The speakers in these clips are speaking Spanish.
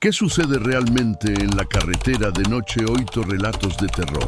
¿Qué sucede realmente en la carretera de noche? Oito relatos de terror.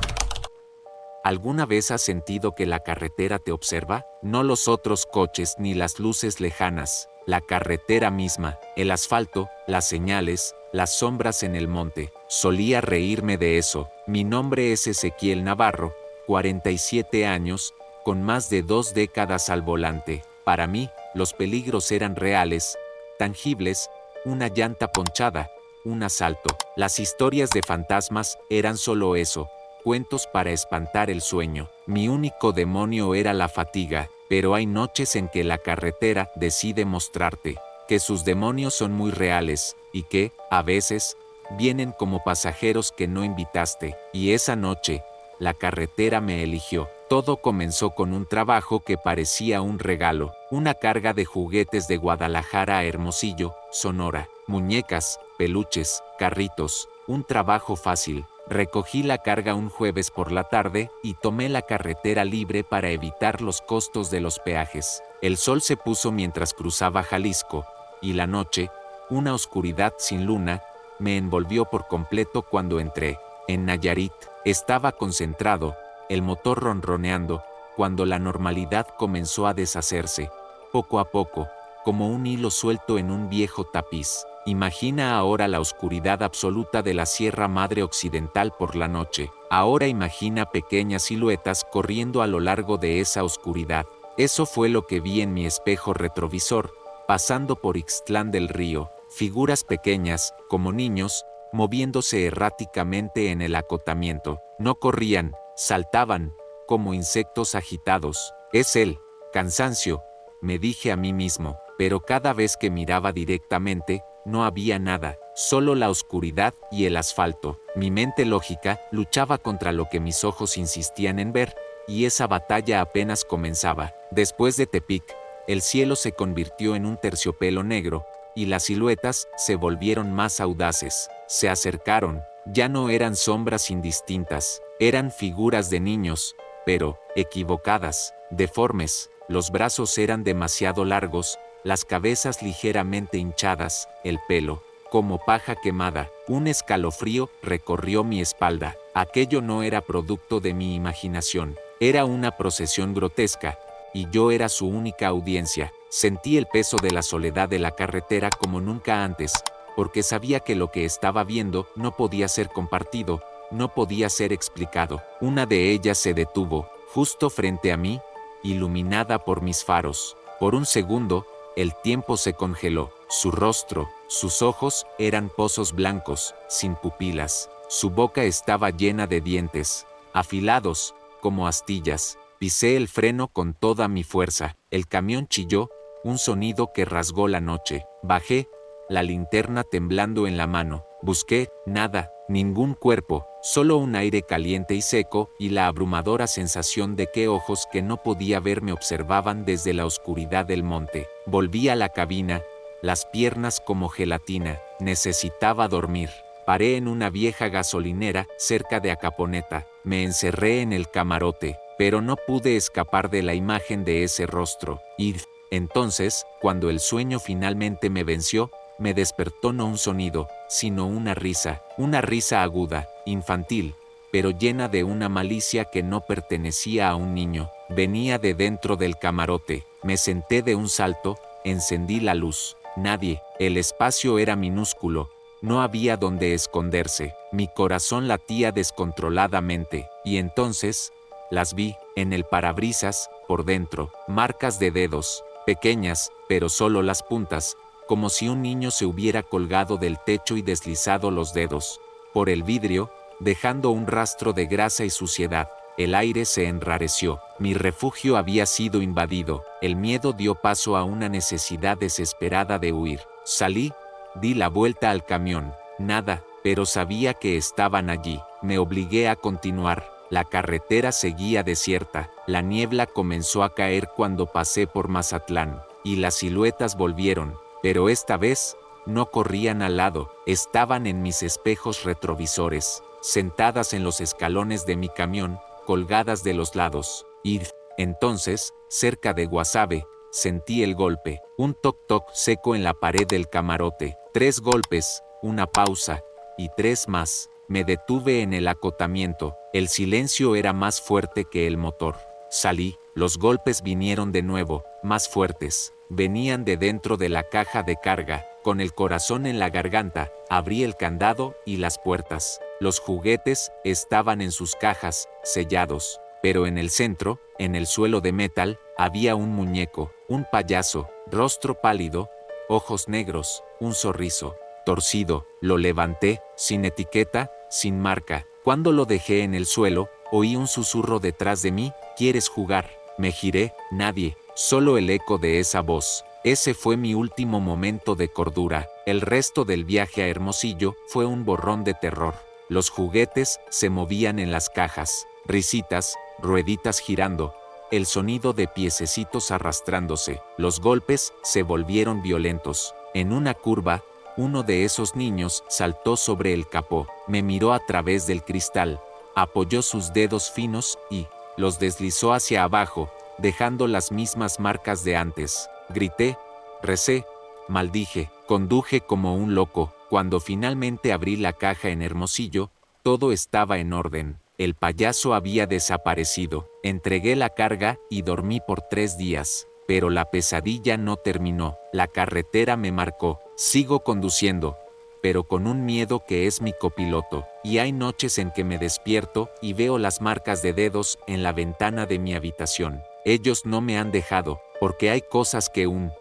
¿Alguna vez has sentido que la carretera te observa? No los otros coches ni las luces lejanas, la carretera misma, el asfalto, las señales, las sombras en el monte. Solía reírme de eso. Mi nombre es Ezequiel Navarro, 47 años, con más de 2 décadas al volante. Para mí, los peligros eran reales, tangibles, una llanta ponchada, un asalto. Las historias de fantasmas eran solo eso, cuentos para espantar el sueño. Mi único demonio era la fatiga, pero hay noches en que la carretera decide mostrarte que sus demonios son muy reales, y que, a veces, vienen como pasajeros que no invitaste. Y esa noche, la carretera me eligió. Todo comenzó con un trabajo que parecía un regalo, una carga de juguetes de Guadalajara a Hermosillo, Sonora, muñecas, peluches, carritos, un trabajo fácil. Recogí la carga un jueves por la tarde y tomé la carretera libre para evitar los costos de los peajes. El sol se puso mientras cruzaba Jalisco, y la noche, una oscuridad sin luna, me envolvió por completo cuando entré. En Nayarit, estaba concentrado, el motor ronroneando, cuando la normalidad comenzó a deshacerse, poco a poco, como un hilo suelto en un viejo tapiz. Imagina ahora la oscuridad absoluta de la Sierra Madre Occidental por la noche. Ahora imagina pequeñas siluetas corriendo a lo largo de esa oscuridad. Eso fue lo que vi en mi espejo retrovisor, pasando por Ixtlán del Río. Figuras pequeñas, como niños, moviéndose erráticamente en el acotamiento. No corrían, saltaban, como insectos agitados. Es él, cansancio, me dije a mí mismo, pero cada vez que miraba directamente, no había nada, solo la oscuridad y el asfalto. Mi mente lógica luchaba contra lo que mis ojos insistían en ver, y esa batalla apenas comenzaba. Después de Tepic, el cielo se convirtió en un terciopelo negro, y las siluetas se volvieron más audaces. Se acercaron, ya no eran sombras indistintas, eran figuras de niños, pero, equivocadas, deformes. Los brazos eran demasiado largos, las cabezas ligeramente hinchadas, el pelo, como paja quemada. Un escalofrío recorrió mi espalda. Aquello no era producto de mi imaginación, era una procesión grotesca, y yo era su única audiencia. Sentí el peso de la soledad de la carretera como nunca antes, porque sabía que lo que estaba viendo no podía ser compartido, no podía ser explicado. Una de ellas se detuvo, justo frente a mí, iluminada por mis faros. Por un segundo, el tiempo se congeló. Su rostro, sus ojos, eran pozos blancos, sin pupilas. Su boca estaba llena de dientes, afilados, como astillas. Pisé el freno con toda mi fuerza. El camión chilló, un sonido que rasgó la noche. Bajé, la linterna temblando en la mano. Busqué, nada, ningún cuerpo, solo un aire caliente y seco, y la abrumadora sensación de que ojos que no podía ver me observaban desde la oscuridad del monte. Volví a la cabina, las piernas como gelatina. Necesitaba dormir. Paré en una vieja gasolinera, cerca de Acaponeta. Me encerré en el camarote, pero no pude escapar de la imagen de ese rostro. Y entonces, cuando el sueño finalmente me venció, me despertó no un sonido, sino una risa aguda, infantil, pero llena de una malicia que no pertenecía a un niño. Venía de dentro del camarote. Me senté de un salto, encendí la luz. Nadie, el espacio era minúsculo, no había donde esconderse. Mi corazón latía descontroladamente, y entonces, las vi, en el parabrisas, por dentro, marcas de dedos, pequeñas, pero solo las puntas, como si un niño se hubiera colgado del techo y deslizado los dedos por el vidrio, dejando un rastro de grasa y suciedad. El aire se enrareció. Mi refugio había sido invadido. El miedo dio paso a una necesidad desesperada de huir. Salí, di la vuelta al camión. Nada, pero sabía que estaban allí. Me obligué a continuar. La carretera seguía desierta. La niebla comenzó a caer cuando pasé por Mazatlán, y las siluetas volvieron. Pero esta vez, no corrían al lado, estaban en mis espejos retrovisores, sentadas en los escalones de mi camión, colgadas de los lados. Y entonces, cerca de Guasave, sentí el golpe, un toc-toc seco en la pared del camarote. 3 golpes, una pausa, y 3 más. Me detuve en el acotamiento. El silencio era más fuerte que el motor. Salí, los golpes vinieron de nuevo, más fuertes. Venían de dentro de la caja de carga. Con el corazón en la garganta, abrí el candado y las puertas. Los juguetes estaban en sus cajas, sellados. Pero en el centro, en el suelo de metal, había un muñeco, un payaso, rostro pálido, ojos negros, un sorriso torcido. Lo levanté, sin etiqueta, sin marca. Cuando lo dejé en el suelo, oí un susurro detrás de mí: ¿quieres jugar? Me giré, nadie, solo el eco de esa voz. Ese fue mi último momento de cordura. El resto del viaje a Hermosillo fue un borrón de terror. Los juguetes se movían en las cajas, risitas, rueditas girando, el sonido de piececitos arrastrándose. Los golpes se volvieron violentos. En una curva, uno de esos niños saltó sobre el capó, me miró a través del cristal, apoyó sus dedos finos y los deslizó hacia abajo, dejando las mismas marcas de antes. Grité, recé, maldije, conduje como un loco. Cuando finalmente abrí la caja en Hermosillo, todo estaba en orden. El payaso había desaparecido. Entregué la carga y dormí por 3 días. Pero la pesadilla no terminó. La carretera me marcó. Sigo conduciendo, pero con un miedo que es mi copiloto. Y hay noches en que me despierto y veo las marcas de dedos en la ventana de mi habitación. Ellos no me han dejado, porque hay cosas que un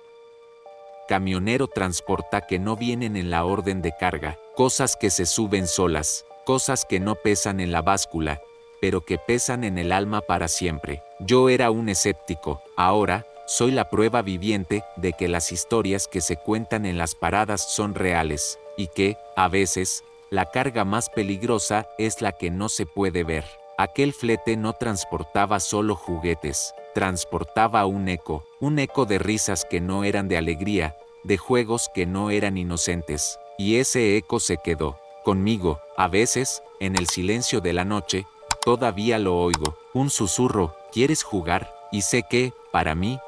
camionero transporta que no vienen en la orden de carga, cosas que se suben solas, cosas que no pesan en la báscula, pero que pesan en el alma para siempre. Yo era un escéptico, ahora soy la prueba viviente de que las historias que se cuentan en las paradas son reales, y que, a veces, la carga más peligrosa es la que no se puede ver. Aquel flete no transportaba solo juguetes, transportaba un eco de risas que no eran de alegría, de juegos que no eran inocentes, y ese eco se quedó conmigo. A veces, en el silencio de la noche, todavía lo oigo, un susurro: ¿quieres jugar? Y sé que, para mí,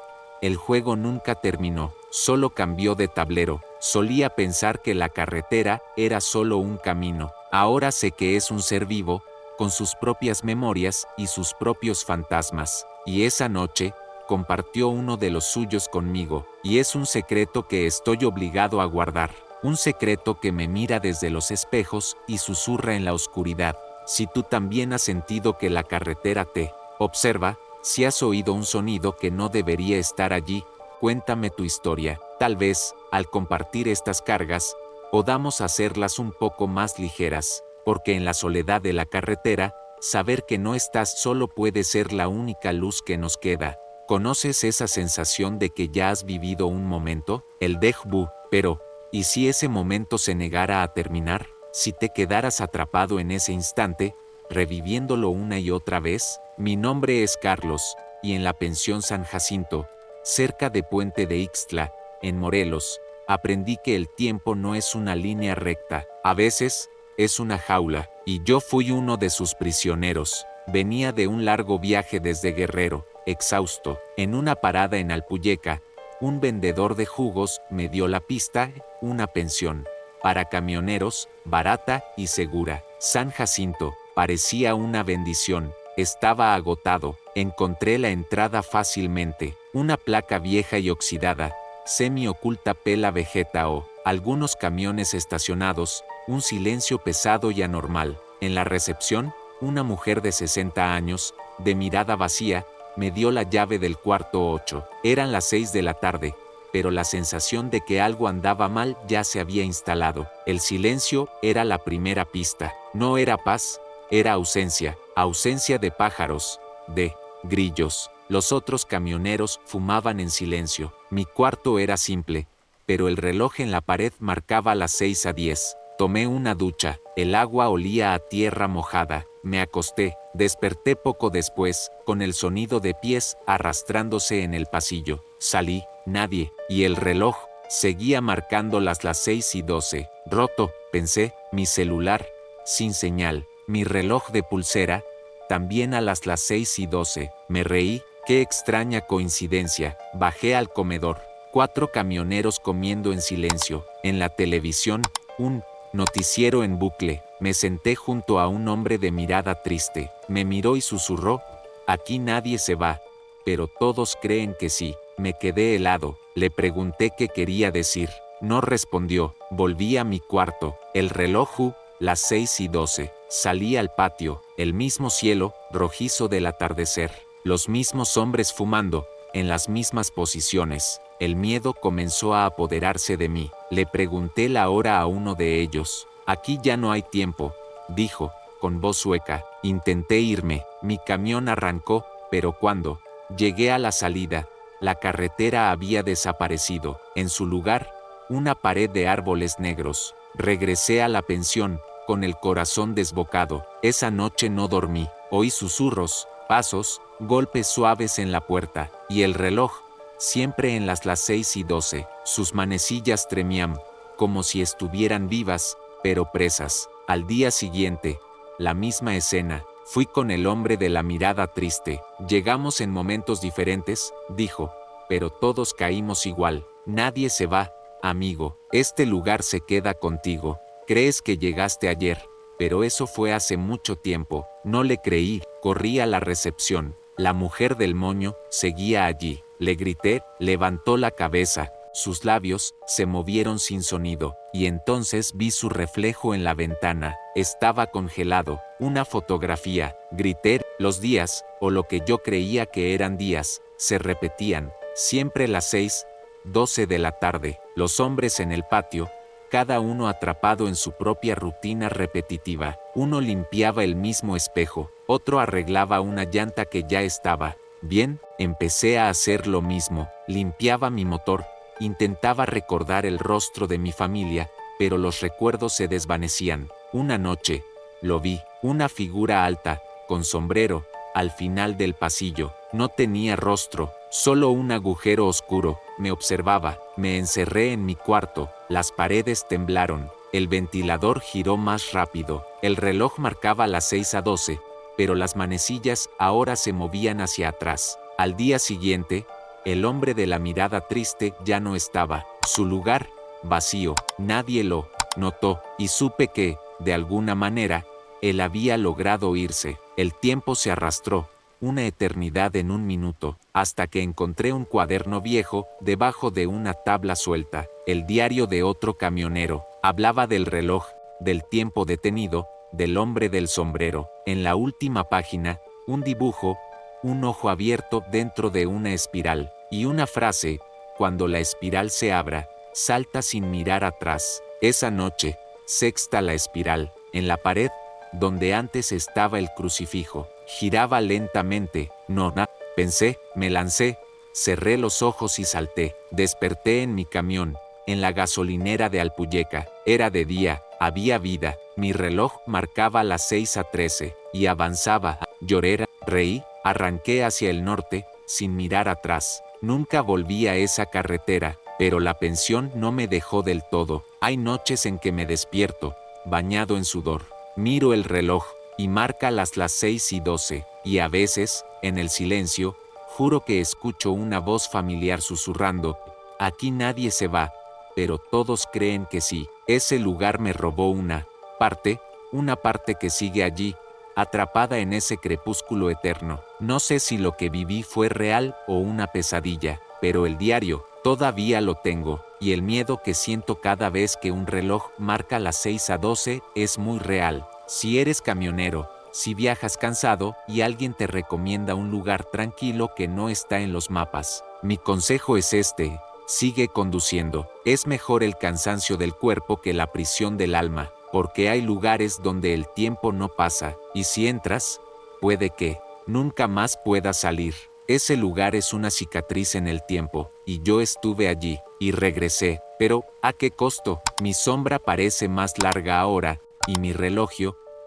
el juego nunca terminó, solo cambió de tablero. Solía pensar que la carretera era solo un camino. Ahora sé que es un ser vivo, con sus propias memorias y sus propios fantasmas. Y esa noche, compartió uno de los suyos conmigo, y es un secreto que estoy obligado a guardar. Un secreto que me mira desde los espejos y susurra en la oscuridad. Si tú también has sentido que la carretera te observa, si has oído un sonido que no debería estar allí, cuéntame tu historia. Tal vez, al compartir estas cargas, podamos hacerlas un poco más ligeras, porque en la soledad de la carretera, saber que no estás solo puede ser la única luz que nos queda. ¿Conoces esa sensación de que ya has vivido un momento? El déjà vu. Pero, ¿y si ese momento se negara a terminar? Si te quedaras atrapado en ese instante, reviviéndolo una y otra vez. Mi nombre es Carlos, y en la pensión San Jacinto, cerca de Puente de Ixtla, en Morelos, aprendí que el tiempo no es una línea recta, a veces, es una jaula, y yo fui uno de sus prisioneros. Venía de un largo viaje desde Guerrero, exhausto. En una parada en Alpuyeca, un vendedor de jugos me dio la pista: una pensión para camioneros, barata y segura. San Jacinto parecía una bendición. Estaba agotado. Encontré la entrada fácilmente. Una placa vieja y oxidada, semi-oculta pela vegeta o algunos camiones estacionados, un silencio pesado y anormal. En la recepción, una mujer de 60 años, de mirada vacía, me dio la llave del cuarto 8. Eran las 6 de la tarde, pero la sensación de que algo andaba mal ya se había instalado. El silencio era la primera pista. No era paz, era ausencia. Ausencia de pájaros, de grillos. Los otros camioneros fumaban en silencio. Mi cuarto era simple, pero el reloj en la pared marcaba las 6:10. Tomé una ducha. El agua olía a tierra mojada. Me acosté. Desperté poco después, con el sonido de pies arrastrándose en el pasillo. Salí, nadie, y el reloj seguía marcando las 6:12. Roto, pensé, mi celular, sin señal. Mi reloj de pulsera, también a las 6:12. Me reí, qué extraña coincidencia. Bajé al comedor. 4 camioneros comiendo en silencio. En la televisión, un Noticiero en bucle. Me senté junto a un hombre de mirada triste. Me miró y susurró: aquí nadie se va. Pero todos creen que sí. Me quedé helado. Le pregunté qué quería decir. No respondió. Volví a mi cuarto. El reloj, las 6:12. Salí al patio. El mismo cielo, rojizo del atardecer. Los mismos hombres fumando, en las mismas posiciones. El miedo comenzó a apoderarse de mí. Le pregunté la hora a uno de ellos. Aquí ya no hay tiempo, dijo, con voz hueca. Intenté irme. Mi camión arrancó, pero cuando llegué a la salida, la carretera había desaparecido. En su lugar, una pared de árboles negros. Regresé a la pensión, con el corazón desbocado. Esa noche no dormí. Oí susurros, pasos, golpes suaves en la puerta, y el reloj, siempre en las 6:12. Sus manecillas tremían, como si estuvieran vivas, pero presas. Al día siguiente, la misma escena. Fui con el hombre de la mirada triste. Llegamos en momentos diferentes, dijo, pero todos caímos igual. Nadie se va, amigo. Este lugar se queda contigo. Crees que llegaste ayer, pero eso fue hace mucho tiempo. No le creí. Corrí a la recepción. La mujer del moño seguía allí. Le grité, levantó la cabeza. Sus labios se movieron sin sonido, y entonces vi su reflejo en la ventana. Estaba congelado. Una fotografía. Grité. Los días, o lo que yo creía que eran días, se repetían. Siempre las 6:12 de la tarde. Los hombres en el patio, cada uno atrapado en su propia rutina repetitiva. Uno limpiaba el mismo espejo, otro arreglaba una llanta que ya estaba bien. Empecé a hacer lo mismo. Limpiaba mi motor. Intentaba recordar el rostro de mi familia, pero los recuerdos se desvanecían. Una noche, lo vi, una figura alta, con sombrero, al final del pasillo. No tenía rostro, solo un agujero oscuro. Me observaba. Me encerré en mi cuarto. Las paredes temblaron. El ventilador giró más rápido. El reloj marcaba las 6:12, pero las manecillas ahora se movían hacia atrás. Al día siguiente, el hombre de la mirada triste ya no estaba. Su lugar, vacío. Nadie lo notó, y supe que, de alguna manera, él había logrado irse. El tiempo se arrastró, una eternidad en un minuto, hasta que encontré un cuaderno viejo debajo de una tabla suelta. El diario de otro camionero. Hablaba del reloj, del tiempo detenido, del hombre del sombrero. En la última página, un dibujo, un ojo abierto dentro de una espiral, y una frase: cuando la espiral se abra, salta sin mirar atrás. Esa noche, sexta la espiral, en la pared, donde antes estaba el crucifijo, giraba lentamente. No, pensé, me lancé, cerré los ojos y salté. Desperté en mi camión, en la gasolinera de Alpuyeca. Era de día, había vida. Mi reloj marcaba las 6:13, y avanzaba. Lloré, reí, arranqué hacia el norte, sin mirar atrás. Nunca volví a esa carretera, pero la pensión no me dejó del todo. Hay noches en que me despierto, bañado en sudor. Miro el reloj, y marca las 6:12, y a veces, en el silencio, juro que escucho una voz familiar susurrando: aquí nadie se va, pero todos creen que sí. Ese lugar me robó una parte que sigue allí, atrapada en ese crepúsculo eterno. No sé si lo que viví fue real o una pesadilla, pero el diario, todavía lo tengo, y el miedo que siento cada vez que un reloj marca las 6:12 es muy real. Si eres camionero, si viajas cansado y alguien te recomienda un lugar tranquilo que no está en los mapas, mi consejo es este: sigue conduciendo. Es mejor el cansancio del cuerpo que la prisión del alma, porque hay lugares donde el tiempo no pasa, y si entras, puede que nunca más puedas salir. Ese lugar es una cicatriz en el tiempo, y yo estuve allí, y regresé, pero ¿a qué costo? Mi sombra parece más larga ahora, y mi reloj,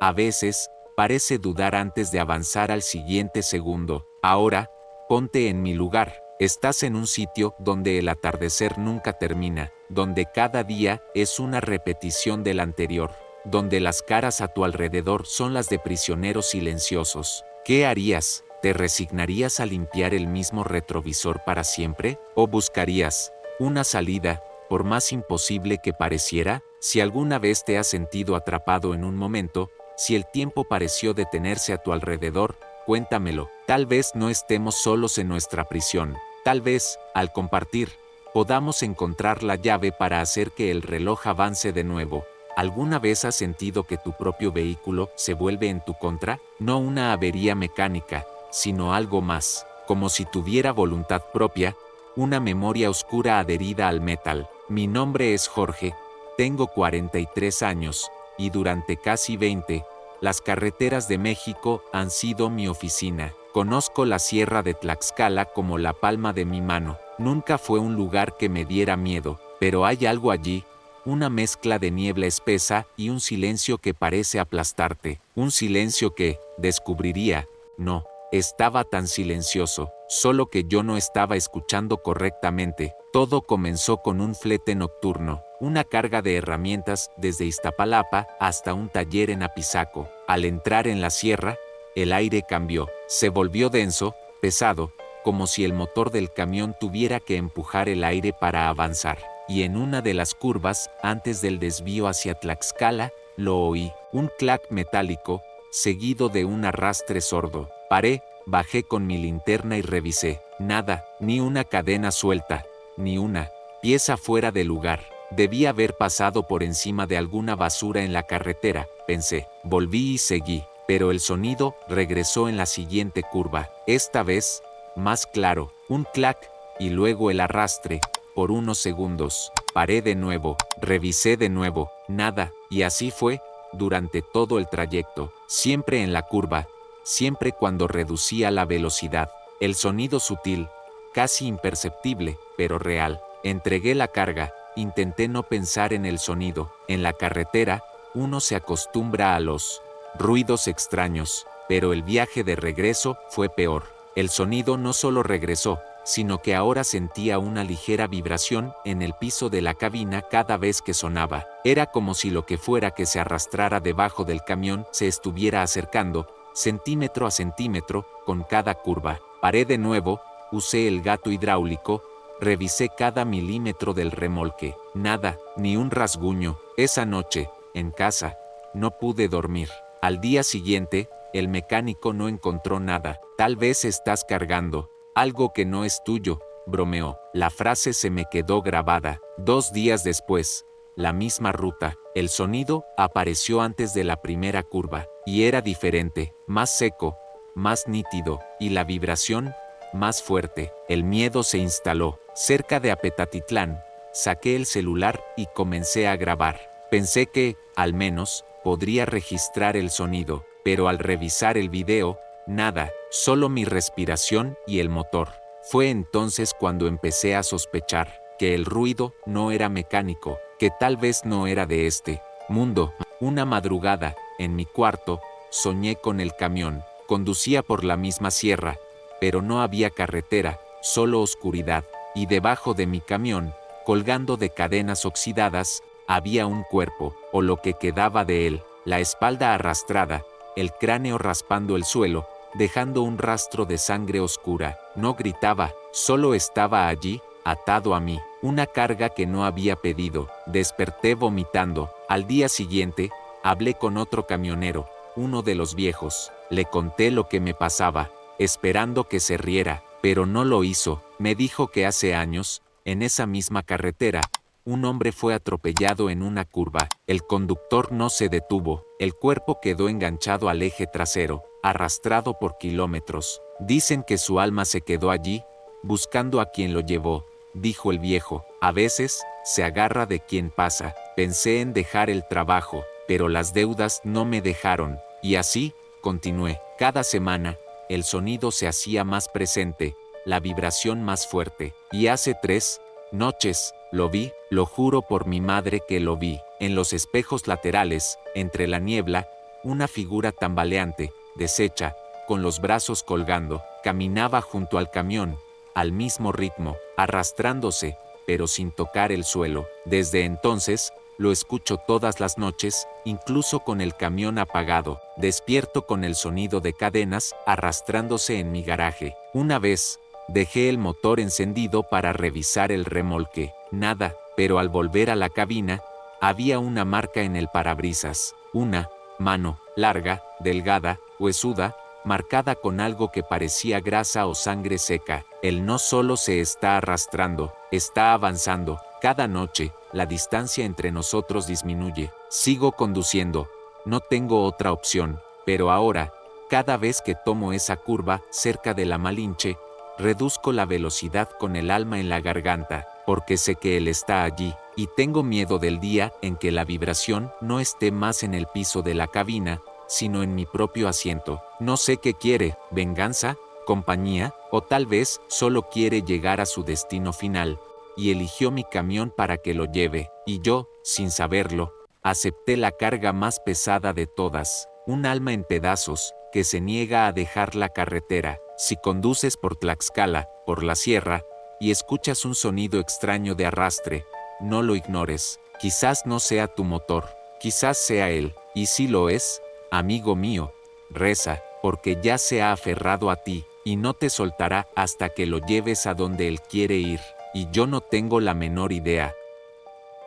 a veces, parece dudar antes de avanzar al siguiente segundo. Ahora, ponte en mi lugar. Estás en un sitio donde el atardecer nunca termina, donde cada día es una repetición del anterior, donde las caras a tu alrededor son las de prisioneros silenciosos. ¿Qué harías? ¿Te resignarías a limpiar el mismo retrovisor para siempre? ¿O buscarías una salida, por más imposible que pareciera? Si alguna vez te has sentido atrapado en un momento, si el tiempo pareció detenerse a tu alrededor, cuéntamelo. Tal vez no estemos solos en nuestra prisión. Tal vez, al compartir, podamos encontrar la llave para hacer que el reloj avance de nuevo. ¿Alguna vez has sentido que tu propio vehículo se vuelve en tu contra? No una avería mecánica, sino algo más, como si tuviera voluntad propia, una memoria oscura adherida al metal. Mi nombre es Jorge, tengo 43 años, y durante casi 20, las carreteras de México han sido mi oficina. Conozco la Sierra de Tlaxcala como la palma de mi mano. Nunca fue un lugar que me diera miedo, pero hay algo allí, una mezcla de niebla espesa y un silencio que parece aplastarte. Un silencio que, descubriría, no estaba tan silencioso, solo que yo no estaba escuchando correctamente. Todo comenzó con un flete nocturno, una carga de herramientas desde Iztapalapa hasta un taller en Apizaco. Al entrar en la sierra, el aire cambió, se volvió denso, pesado, como si el motor del camión tuviera que empujar el aire para avanzar. Y en una de las curvas, antes del desvío hacia Tlaxcala, lo oí, un clac metálico, seguido de un arrastre sordo. Paré, bajé con mi linterna y revisé. Nada, ni una cadena suelta, ni una pieza fuera de lugar. Debía haber pasado por encima de alguna basura en la carretera, pensé. Volví y seguí, pero el sonido regresó en la siguiente curva. Esta vez, más claro, un clac, y luego el arrastre. Por unos segundos, paré de nuevo, revisé de nuevo, nada, y así fue, durante todo el trayecto, siempre en la curva, siempre cuando reducía la velocidad. El sonido sutil, casi imperceptible, pero real. Entregué la carga, intenté no pensar en el sonido. En la carretera, uno se acostumbra a los ruidos extraños, pero el viaje de regreso fue peor. El sonido no solo regresó, sino que ahora sentía una ligera vibración en el piso de la cabina cada vez que sonaba. Era como si lo que fuera que se arrastrara debajo del camión se estuviera acercando, centímetro a centímetro, con cada curva. Paré de nuevo, usé el gato hidráulico, revisé cada milímetro del remolque. Nada, ni un rasguño. Esa noche, en casa, no pude dormir. Al día siguiente, el mecánico no encontró nada. Tal vez estás cargando algo que no es tuyo, bromeó. La frase se me quedó grabada. 2 días después, la misma ruta. El sonido apareció antes de la primera curva, y era diferente, más seco, más nítido, y la vibración, más fuerte. El miedo se instaló. Cerca de Apetatitlán, saqué el celular y comencé a grabar. Pensé que, al menos, podría registrar el sonido, pero al revisar el video, nada, solo mi respiración y el motor. Fue entonces cuando empecé a sospechar que el ruido no era mecánico, que tal vez no era de este mundo. Una madrugada, en mi cuarto, soñé con el camión. Conducía por la misma sierra, pero no había carretera, solo oscuridad, y debajo de mi camión, colgando de cadenas oxidadas, había un cuerpo, o lo que quedaba de él, la espalda arrastrada, el cráneo raspando el suelo, dejando un rastro de sangre oscura. No gritaba, solo estaba allí, atado a mí, una carga que no había pedido. Desperté vomitando. Al día siguiente, hablé con otro camionero, uno de los viejos. Le conté lo que me pasaba, esperando que se riera, pero no lo hizo. Me dijo que hace años, en esa misma carretera, un hombre fue atropellado en una curva. El conductor no se detuvo, el cuerpo quedó enganchado al eje trasero, arrastrado por kilómetros. Dicen que su alma se quedó allí, buscando a quien lo llevó, dijo el viejo. A veces, se agarra de quien pasa. Pensé en dejar el trabajo, pero las deudas no me dejaron. Y así, continué. Cada semana, el sonido se hacía más presente, la vibración más fuerte. Y hace 3 noches, lo vi, lo juro por mi madre que lo vi. En los espejos laterales, entre la niebla, una figura tambaleante, deshecha, con los brazos colgando, caminaba junto al camión, al mismo ritmo, arrastrándose, pero sin tocar el suelo. Desde entonces, lo escucho todas las noches, incluso con el camión apagado. Despierto con el sonido de cadenas arrastrándose en mi garaje. Una vez, dejé el motor encendido para revisar el remolque. Nada, pero al volver a la cabina, Había una marca en el parabrisas, una mano, larga, delgada, huesuda, marcada con algo que parecía grasa o sangre seca. Él no solo se está arrastrando, está avanzando. Cada noche, la distancia entre nosotros disminuye. Sigo conduciendo. No tengo otra opción, pero ahora, cada vez que tomo esa curva cerca de la Malinche, reduzco la velocidad con el alma en la garganta, porque sé que él está allí, y tengo miedo del día en que la vibración no esté más en el piso de la cabina, sino en mi propio asiento. No sé qué quiere, venganza, compañía, o tal vez solo quiere llegar a su destino final, y eligió mi camión para que lo lleve, y yo, sin saberlo, acepté la carga más pesada de todas, un alma en pedazos, que se niega a dejar la carretera. Si conduces por Tlaxcala, por la sierra, y escuchas un sonido extraño de arrastre, no lo ignores. Quizás no sea tu motor, quizás sea él, y si lo es, amigo mío, reza, porque ya se ha aferrado a ti, y no te soltará hasta que lo lleves a donde él quiere ir, y yo no tengo la menor idea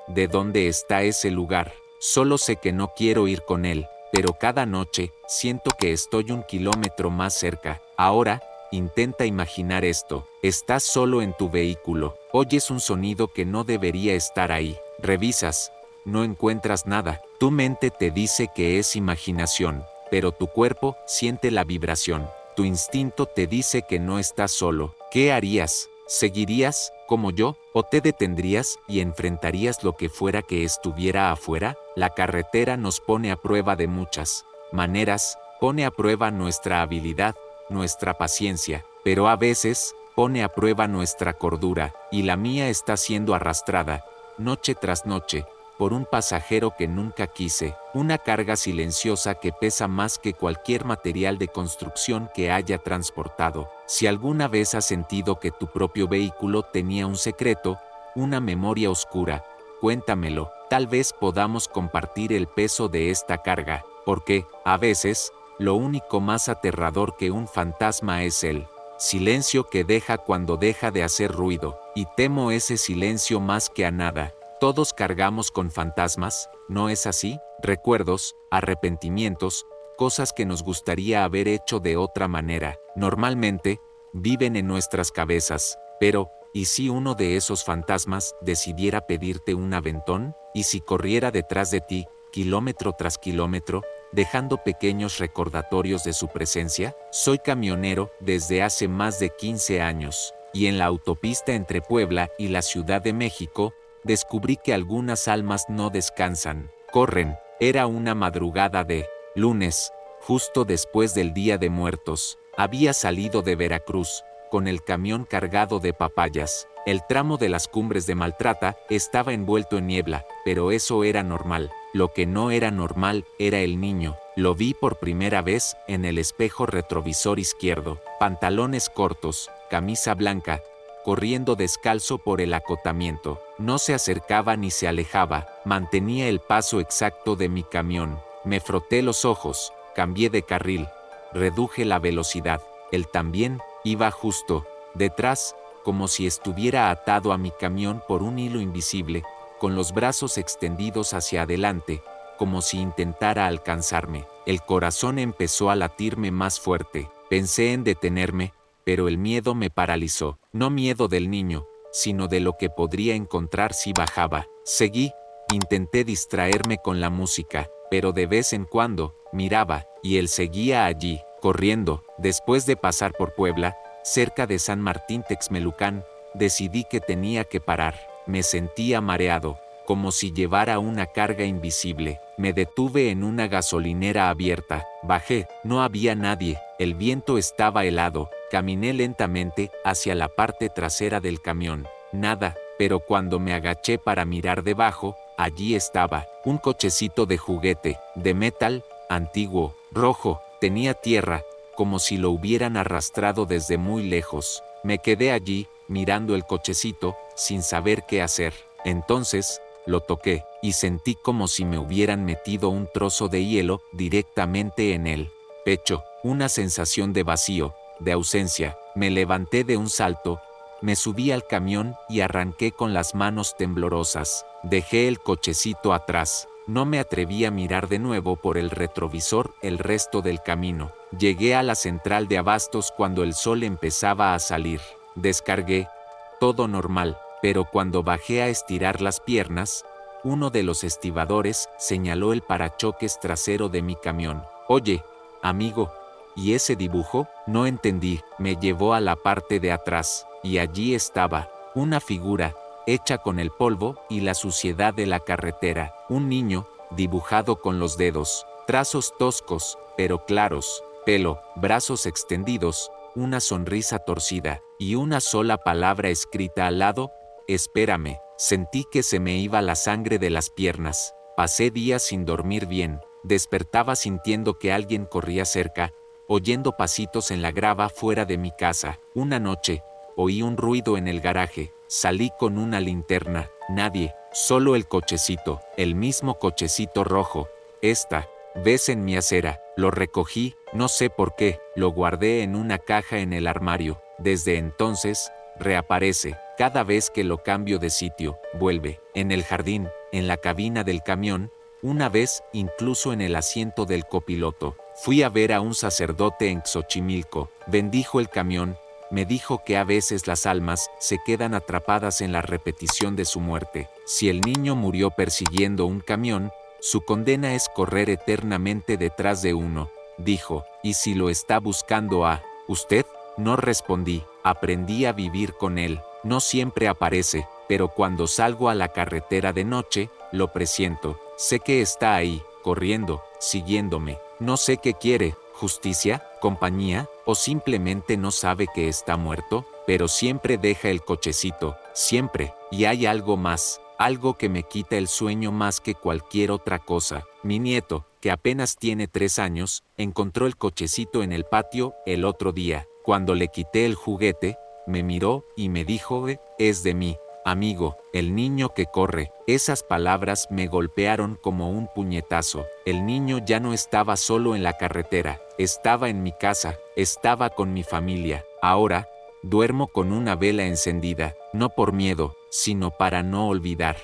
de dónde está ese lugar. Solo sé que no quiero ir con él, pero cada noche siento que estoy 1 kilómetro más cerca. Ahora, intenta imaginar esto. Estás solo en tu vehículo, oyes un sonido que no debería estar ahí, revisas, no encuentras nada. Tu mente te dice que es imaginación, pero tu cuerpo siente la vibración. Tu instinto te dice que no estás solo. ¿Qué harías? ¿Seguirías, como yo, o te detendrías y enfrentarías lo que fuera que estuviera afuera? La carretera nos pone a prueba de muchas maneras, pone a prueba nuestra habilidad, nuestra paciencia, pero a veces, pone a prueba nuestra cordura, y la mía está siendo arrastrada, noche tras noche, por un pasajero que nunca quise, una carga silenciosa que pesa más que cualquier material de construcción que haya transportado. Si alguna vez has sentido que tu propio vehículo tenía un secreto, una memoria oscura, cuéntamelo, tal vez podamos compartir el peso de esta carga, porque, a veces, lo único más aterrador que un fantasma es el silencio que deja cuando deja de hacer ruido, y temo ese silencio más que a nada. Todos cargamos con fantasmas, ¿no es así? Recuerdos, arrepentimientos, cosas que nos gustaría haber hecho de otra manera. Normalmente, viven en nuestras cabezas, pero, ¿y si uno de esos fantasmas decidiera pedirte un aventón? ¿Y si corriera detrás de ti, kilómetro tras kilómetro, dejando pequeños recordatorios de su presencia? Soy camionero desde hace más de 15 años, y en la autopista entre Puebla y la Ciudad de México, descubrí que algunas almas no descansan, corren. Era una madrugada de lunes, justo después del Día de Muertos. Había salido de Veracruz, con el camión cargado de papayas. El tramo de las Cumbres de Maltrata estaba envuelto en niebla, pero eso era normal. Lo que no era normal era el niño. Lo vi por primera vez en el espejo retrovisor izquierdo. Pantalones cortos, camisa blanca, corriendo descalzo por el acotamiento. No se acercaba ni se alejaba, mantenía el paso exacto de mi camión. Me froté los ojos, cambié de carril, reduje la velocidad. Él también iba justo detrás, como si estuviera atado a mi camión por un hilo invisible, con los brazos extendidos hacia adelante, como si intentara alcanzarme. El corazón empezó a latirme más fuerte. Pensé en detenerme, pero el miedo me paralizó. No miedo del niño, sino de lo que podría encontrar si bajaba. Seguí, intenté distraerme con la música, pero de vez en cuando, miraba, y él seguía allí, corriendo. Después de pasar por Puebla, cerca de San Martín Texmelucan, decidí que tenía que parar. Me sentía mareado, como si llevara una carga invisible. Me detuve en una gasolinera abierta. Bajé, no había nadie, el viento estaba helado. Caminé lentamente hacia la parte trasera del camión. Nada, pero cuando me agaché para mirar debajo, allí estaba, un cochecito de juguete, de metal, antiguo, rojo, tenía tierra, como si lo hubieran arrastrado desde muy lejos. Me quedé allí, mirando el cochecito, sin saber qué hacer. Entonces, lo toqué, y sentí como si me hubieran metido un trozo de hielo directamente en el pecho, una sensación de vacío, de ausencia. Me levanté de un salto, Me subí al camión y arranqué con las manos temblorosas. Dejé el cochecito atrás. No me atreví a mirar de nuevo por el retrovisor el resto del camino. Llegué a la central de abastos cuando el sol empezaba a salir. Descargué. Todo normal, pero cuando bajé a estirar las piernas, uno de los estibadores señaló el parachoques trasero de mi camión. Oye, amigo, ¿y ese dibujo? No entendí. Me llevó a la parte de atrás, y allí estaba, una figura, hecha con el polvo y la suciedad de la carretera. Un niño, dibujado con los dedos, trazos toscos, pero claros, pelo, brazos extendidos, una sonrisa torcida, y una sola palabra escrita al lado: espérame. Sentí que se me iba la sangre de las piernas. Pasé días sin dormir bien. Despertaba sintiendo que alguien corría cerca, oyendo pasitos en la grava fuera de mi casa. Una noche, oí un ruido en el garaje. Salí con una linterna. Nadie, solo el cochecito, el mismo cochecito rojo. Ves en mi acera. Lo recogí, no sé por qué, lo guardé en una caja en el armario. Desde entonces, reaparece. Cada vez que lo cambio de sitio, vuelve. En el jardín, en la cabina del camión, una vez, incluso en el asiento del copiloto. Fui a ver a un sacerdote en Xochimilco. Bendijo el camión. Me dijo que a veces las almas se quedan atrapadas en la repetición de su muerte. Si el niño murió persiguiendo un camión, su condena es correr eternamente detrás de uno, dijo. ¿Y si lo está buscando a usted? No respondí. Aprendí a vivir con él. No siempre aparece, pero cuando salgo a la carretera de noche, lo presiento. Sé que está ahí, corriendo, siguiéndome. No sé qué quiere, justicia, compañía, o simplemente no sabe que está muerto, pero siempre deja el cochecito, siempre. Y hay algo más, algo que me quita el sueño más que cualquier otra cosa. Mi nieto, que apenas tiene 3 años, encontró el cochecito en el patio el otro día. Cuando le quité el juguete, me miró y me dijo: es de mí, amigo, el niño que corre. Esas palabras me golpearon como un puñetazo. El niño ya no estaba solo en la carretera, estaba en mi casa, estaba con mi familia. Ahora, duermo con una vela encendida, no por miedo, sino para no olvidar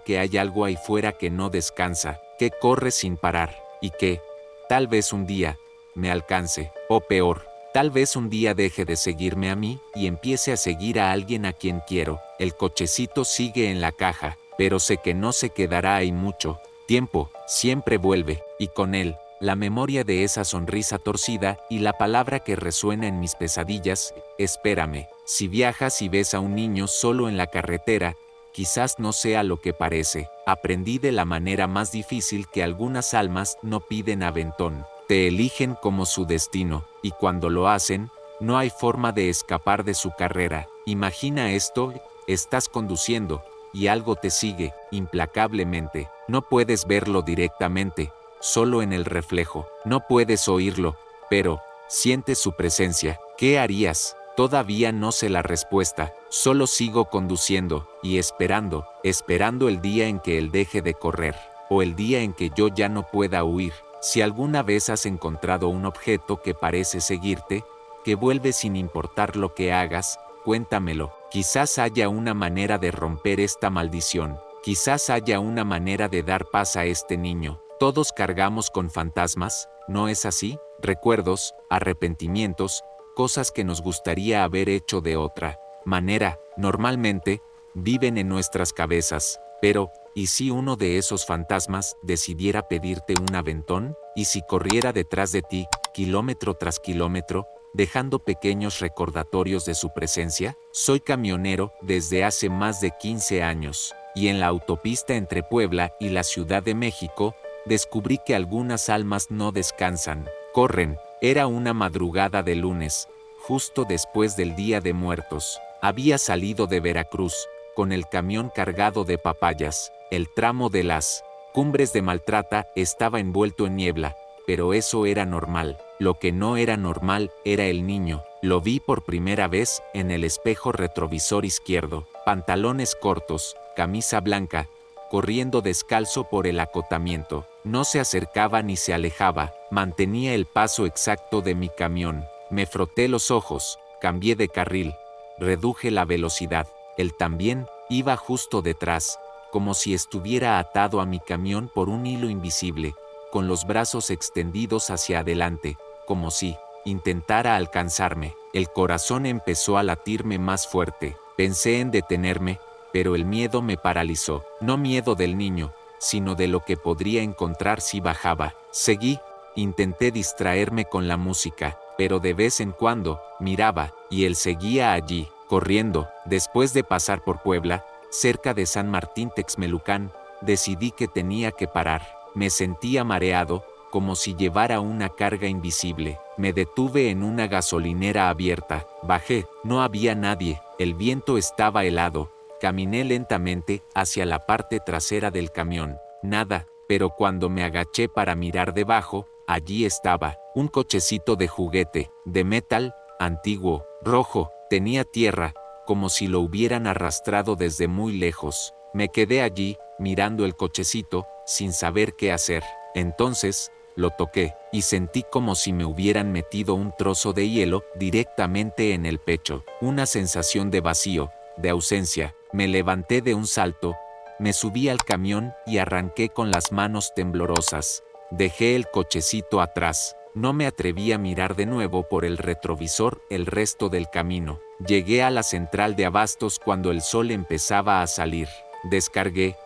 que hay algo ahí fuera que no descansa, que corre sin parar, y que, tal vez un día, me alcance, o peor, tal vez un día deje de seguirme a mí y empiece a seguir a alguien a quien quiero. El cochecito sigue en la caja, pero sé que no se quedará ahí mucho tiempo. Siempre vuelve, y con él, la memoria de esa sonrisa torcida y la palabra que resuena en mis pesadillas: espérame. Si viajas y ves a un niño solo en la carretera, quizás no sea lo que parece. Aprendí de la manera más difícil que algunas almas no piden aventón. Te eligen como su destino, y cuando lo hacen, no hay forma de escapar de su carrera. Imagina esto: estás conduciendo, y algo te sigue, implacablemente. No puedes verlo directamente, solo en el reflejo. No puedes oírlo, pero sientes su presencia. ¿Qué harías? Todavía no sé la respuesta, solo sigo conduciendo, y esperando el día en que él deje de correr, o el día en que yo ya no pueda huir. Si alguna vez has encontrado un objeto que parece seguirte, que vuelve sin importar lo que hagas, cuéntamelo. Quizás haya una manera de romper esta maldición. Quizás haya una manera de dar paz a este niño. Todos cargamos con fantasmas, ¿no es así? Recuerdos, arrepentimientos, cosas que nos gustaría haber hecho de otra manera. Normalmente, viven en nuestras cabezas, pero ¿y si uno de esos fantasmas decidiera pedirte un aventón? ¿Y si corriera detrás de ti, kilómetro tras kilómetro, dejando pequeños recordatorios de su presencia? Soy camionero desde hace más de 15 años, y en la autopista entre Puebla y la Ciudad de México, descubrí que algunas almas no descansan, corren. Era una madrugada de lunes, justo después del Día de Muertos. Había salido de Veracruz, con el camión cargado de papayas. El tramo de las Cumbres de Maltrata estaba envuelto en niebla, pero eso era normal. Lo que no era normal era el niño. Lo vi por primera vez en el espejo retrovisor izquierdo. Pantalones cortos, camisa blanca, corriendo descalzo por el acotamiento. No se acercaba ni se alejaba, mantenía el paso exacto de mi camión. Me froté los ojos, cambié de carril. reduje la velocidad. Él también iba justo detrás, como si estuviera atado a mi camión por un hilo invisible, con los brazos extendidos hacia adelante, como si intentara alcanzarme. El corazón empezó a latirme más fuerte. Pensé en detenerme, pero el miedo me paralizó. No miedo del niño, sino de lo que podría encontrar si bajaba. Seguí, intenté distraerme con la música, pero de vez en cuando miraba, y él seguía allí, corriendo. Después de pasar por Puebla, cerca de San Martín Texmelucan, decidí que tenía que parar. Me sentía mareado, como si llevara una carga invisible. Me detuve en una gasolinera abierta. Bajé, no había nadie, el viento estaba helado. Caminé lentamente hacia la parte trasera del camión. Nada, pero cuando me agaché para mirar debajo, allí estaba, un cochecito de juguete, de metal, antiguo, rojo, tenía tierra, como si lo hubieran arrastrado desde muy lejos. Me quedé allí, mirando el cochecito, sin saber qué hacer. Entonces, lo toqué, y sentí como si me hubieran metido un trozo de hielo directamente en el pecho. Una sensación de vacío, de ausencia. Me levanté de un salto, me subí al camión y arranqué con las manos temblorosas. Dejé el cochecito atrás. No me atreví a mirar de nuevo por el retrovisor el resto del camino. Llegué a la central de abastos cuando el sol empezaba a salir. Descargué,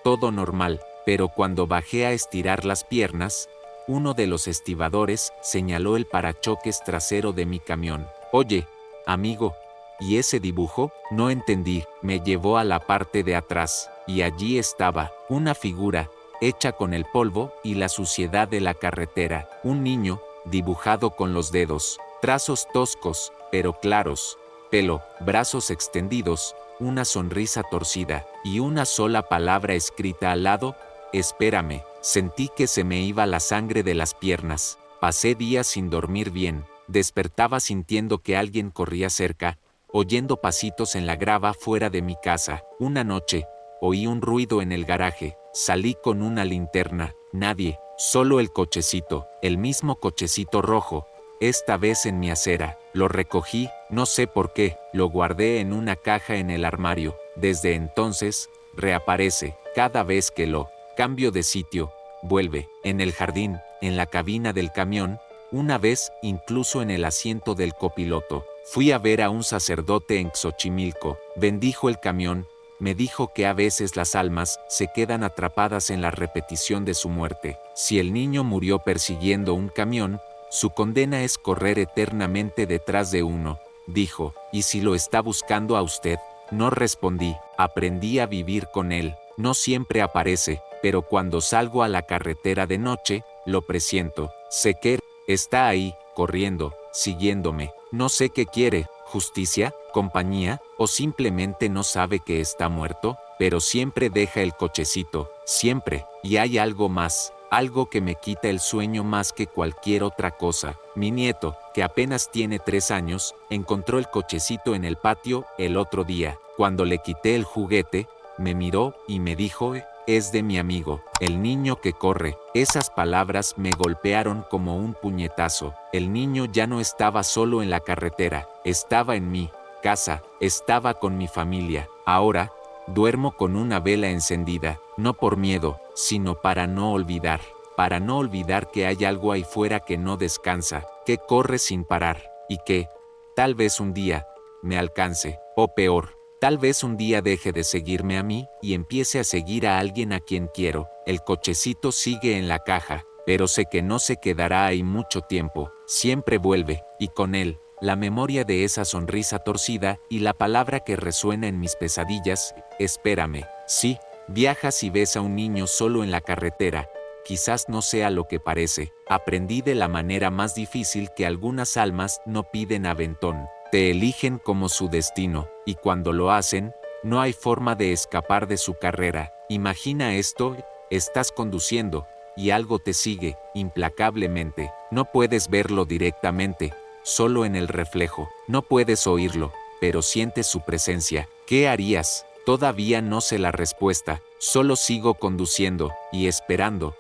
todo normal, pero cuando bajé a estirar las piernas, uno de los estibadores señaló el parachoques trasero de mi camión. Oye, amigo, ¿y ese dibujo? No entendí. Me llevó a la parte de atrás, y allí estaba, una figura, hecha con el polvo y la suciedad de la carretera. Un niño, dibujado con los dedos, trazos toscos, pero claros, pelo, brazos extendidos, una sonrisa torcida, y una sola palabra escrita al lado: espérame. Sentí que se me iba la sangre de las piernas. Pasé días sin dormir bien. Despertaba sintiendo que alguien corría cerca, oyendo pasitos en la grava fuera de mi casa. Una noche, oí un ruido en el garaje. Salí con una linterna. Nadie, solo el cochecito, el mismo cochecito rojo, esta vez en mi acera. Lo recogí, no sé por qué, lo guardé en una caja en el armario. Desde entonces, reaparece. Cada vez que lo cambio de sitio, vuelve. En el jardín, en la cabina del camión, una vez incluso en el asiento del copiloto. Fui a ver a un sacerdote en Xochimilco. Bendijo el camión. Me dijo que a veces las almas se quedan atrapadas en la repetición de su muerte. Si el niño murió persiguiendo un camión, su condena es correr eternamente detrás de uno, dijo. ¿Y si lo está buscando a usted? No respondí. Aprendí a vivir con él. No siempre aparece, pero cuando salgo a la carretera de noche, lo presiento. Sé que está ahí, corriendo, siguiéndome. No sé qué quiere, justicia, compañía, o simplemente no sabe que está muerto, pero siempre deja el cochecito, siempre. Y hay algo más, algo que me quita el sueño más que cualquier otra cosa. Mi nieto, que apenas tiene 3 años, encontró el cochecito en el patio el otro día. Cuando le quité el juguete, me miró y me dijo: es de mi amigo, el niño que corre. Esas palabras me golpearon como un puñetazo. El niño ya no estaba solo en la carretera, estaba en mi casa, estaba con mi familia. Ahora, duermo con una vela encendida, no por miedo, sino para no olvidar. Para no olvidar que hay algo ahí fuera que no descansa, que corre sin parar, y que, tal vez un día, me alcance, o peor, tal vez un día deje de seguirme a mí y empiece a seguir a alguien a quien quiero. El cochecito sigue en la caja, pero sé que no se quedará ahí mucho tiempo. Siempre vuelve, y con él, la memoria de esa sonrisa torcida y la palabra que resuena en mis pesadillas: espérame. Sí, viajas y ves a un niño solo en la carretera. Quizás no sea lo que parece. Aprendí de la manera más difícil que algunas almas no piden aventón. Te eligen como su destino, y cuando lo hacen, no hay forma de escapar de su carrera. Imagina esto: estás conduciendo, y algo te sigue, implacablemente. No puedes verlo directamente, solo en el reflejo. No puedes oírlo, pero sientes su presencia. ¿Qué harías? Todavía no sé la respuesta. Solo sigo conduciendo, y esperando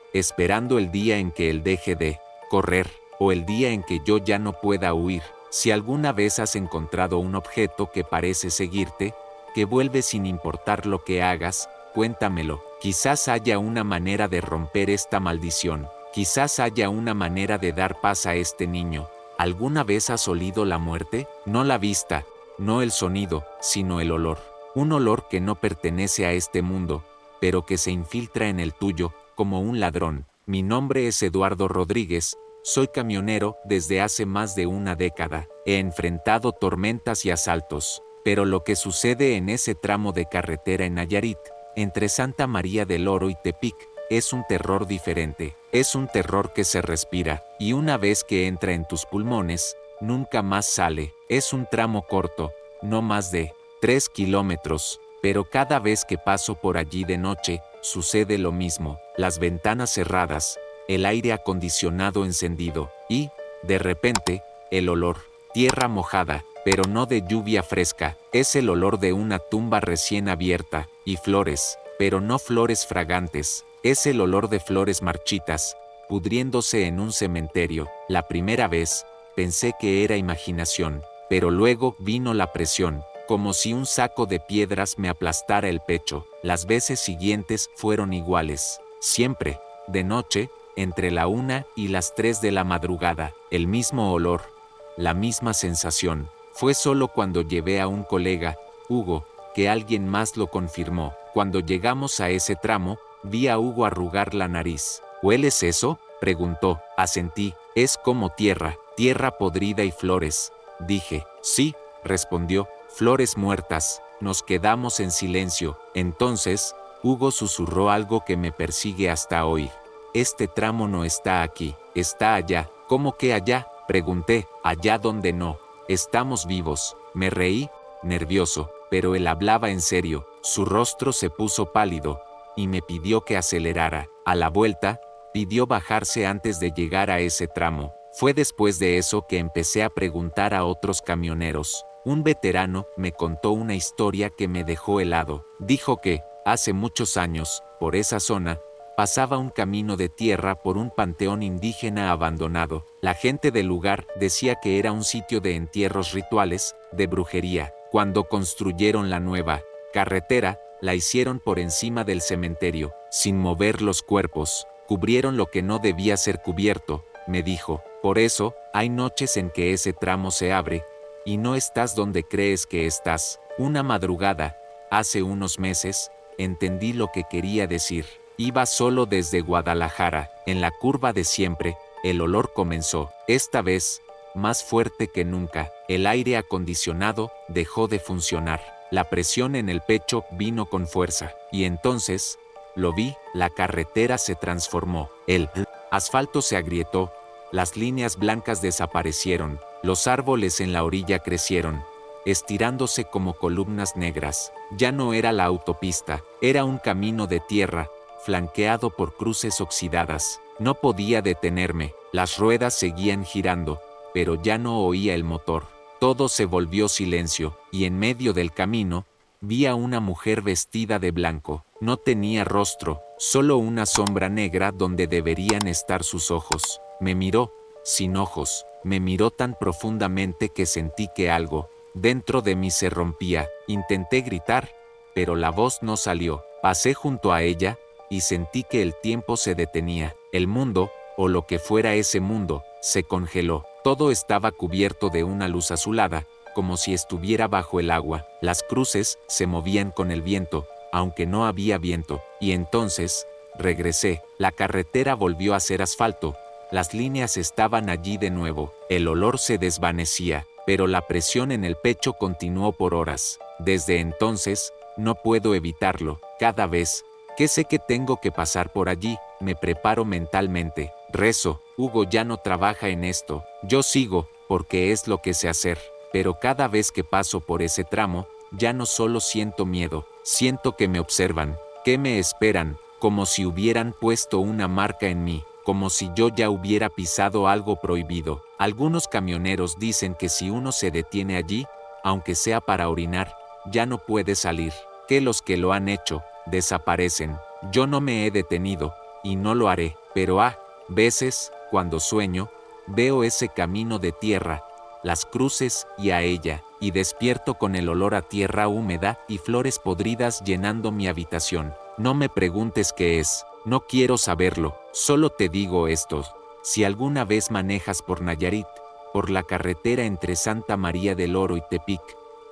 el día en que él deje de correr, o el día en que yo ya no pueda huir. Si alguna vez has encontrado un objeto que parece seguirte, que vuelve sin importar lo que hagas, cuéntamelo. Quizás haya una manera de romper esta maldición. Quizás haya una manera de dar paz a este niño. ¿Alguna vez has olido la muerte? No la vista, no el sonido, sino el olor. Un olor que no pertenece a este mundo, pero que se infiltra en el tuyo, como un ladrón. Mi nombre es Eduardo Rodríguez, soy camionero desde hace más de una década. He enfrentado tormentas y asaltos, pero lo que sucede en ese tramo de carretera en Nayarit, entre Santa María del Oro y Tepic, es un terror diferente. Es un terror que se respira, y una vez que entra en tus pulmones, nunca más sale. Es un tramo corto, no más de 3 kilómetros, pero cada vez que paso por allí de noche, sucede lo mismo. Las ventanas cerradas, el aire acondicionado encendido, y, de repente, el olor. Tierra mojada, pero no de lluvia fresca. Es el olor de una tumba recién abierta, y flores, pero no flores fragantes. Es el olor de flores marchitas, pudriéndose en un cementerio. La primera vez, pensé que era imaginación, pero luego vino la presión, como si un saco de piedras me aplastara el pecho. Las veces siguientes fueron iguales. Siempre, de noche, entre la 1 y las 3 de la madrugada, el mismo olor, la misma sensación. Fue solo cuando llevé a un colega, Hugo, que alguien más lo confirmó. Cuando llegamos a ese tramo, vi a Hugo arrugar la nariz. ¿Hueles eso?, preguntó. Asentí. Es como tierra, tierra podrida y flores. Dije. Sí, respondió. Flores muertas. Nos quedamos en silencio. Entonces, Hugo susurró algo que me persigue hasta hoy. Este tramo no está aquí, está allá. ¿Cómo que allá?, pregunté. Allá donde no estamos vivos. Me reí, nervioso, pero él hablaba en serio. Su rostro se puso pálido, y me pidió que acelerara. A la vuelta, pidió bajarse antes de llegar a ese tramo. Fue después de eso que empecé a preguntar a otros camioneros. Un veterano me contó una historia que me dejó helado. Dijo que, hace muchos años, por esa zona, pasaba un camino de tierra por un panteón indígena abandonado. La gente del lugar decía que era un sitio de entierros rituales, de brujería. Cuando construyeron la nueva carretera, la hicieron por encima del cementerio, sin mover los cuerpos. Cubrieron lo que no debía ser cubierto, me dijo. Por eso, hay noches en que ese tramo se abre, y no estás donde crees que estás. Una madrugada, hace unos meses, entendí lo que quería decir. Iba solo desde Guadalajara. En la curva de siempre, el olor comenzó. Esta vez, más fuerte que nunca. El aire acondicionado dejó de funcionar. La presión en el pecho vino con fuerza. Y entonces, lo vi, la carretera se transformó. El asfalto se agrietó. Las líneas blancas desaparecieron. Los árboles en la orilla crecieron, estirándose como columnas negras. Ya no era la autopista, era un camino de tierra, flanqueado por cruces oxidadas. No podía detenerme, las ruedas seguían girando, pero ya no oía el motor. Todo se volvió silencio, y en medio del camino, vi a una mujer vestida de blanco. No tenía rostro, solo una sombra negra donde deberían estar sus ojos. Me miró, sin ojos, me miró tan profundamente que sentí que algo dentro de mí se rompía. Intenté gritar, pero la voz no salió. Pasé junto a ella, y sentí que el tiempo se detenía. El mundo, o lo que fuera ese mundo, se congeló. Todo estaba cubierto de una luz azulada, como si estuviera bajo el agua. Las cruces se movían con el viento, aunque no había viento. Y entonces, regresé. La carretera volvió a ser asfalto. Las líneas estaban allí de nuevo. El olor se desvanecía, pero la presión en el pecho continuó por horas. Desde entonces, no puedo evitarlo. Cada vez que sé que tengo que pasar por allí, me preparo mentalmente. Rezo. Hugo ya no trabaja en esto. Yo sigo, porque es lo que sé hacer. Pero cada vez que paso por ese tramo, ya no solo siento miedo, siento que me observan, que me esperan, como si hubieran puesto una marca en mí, como si yo ya hubiera pisado algo prohibido. Algunos camioneros dicen que si uno se detiene allí, aunque sea para orinar, ya no puede salir, que los que lo han hecho, desaparecen. Yo no me he detenido, y no lo haré, pero veces, cuando sueño, veo ese camino de tierra, las cruces y a ella, y despierto con el olor a tierra húmeda y flores podridas llenando mi habitación. No me preguntes qué es, no quiero saberlo, solo te digo esto. Si alguna vez manejas por Nayarit, por la carretera entre Santa María del Oro y Tepic,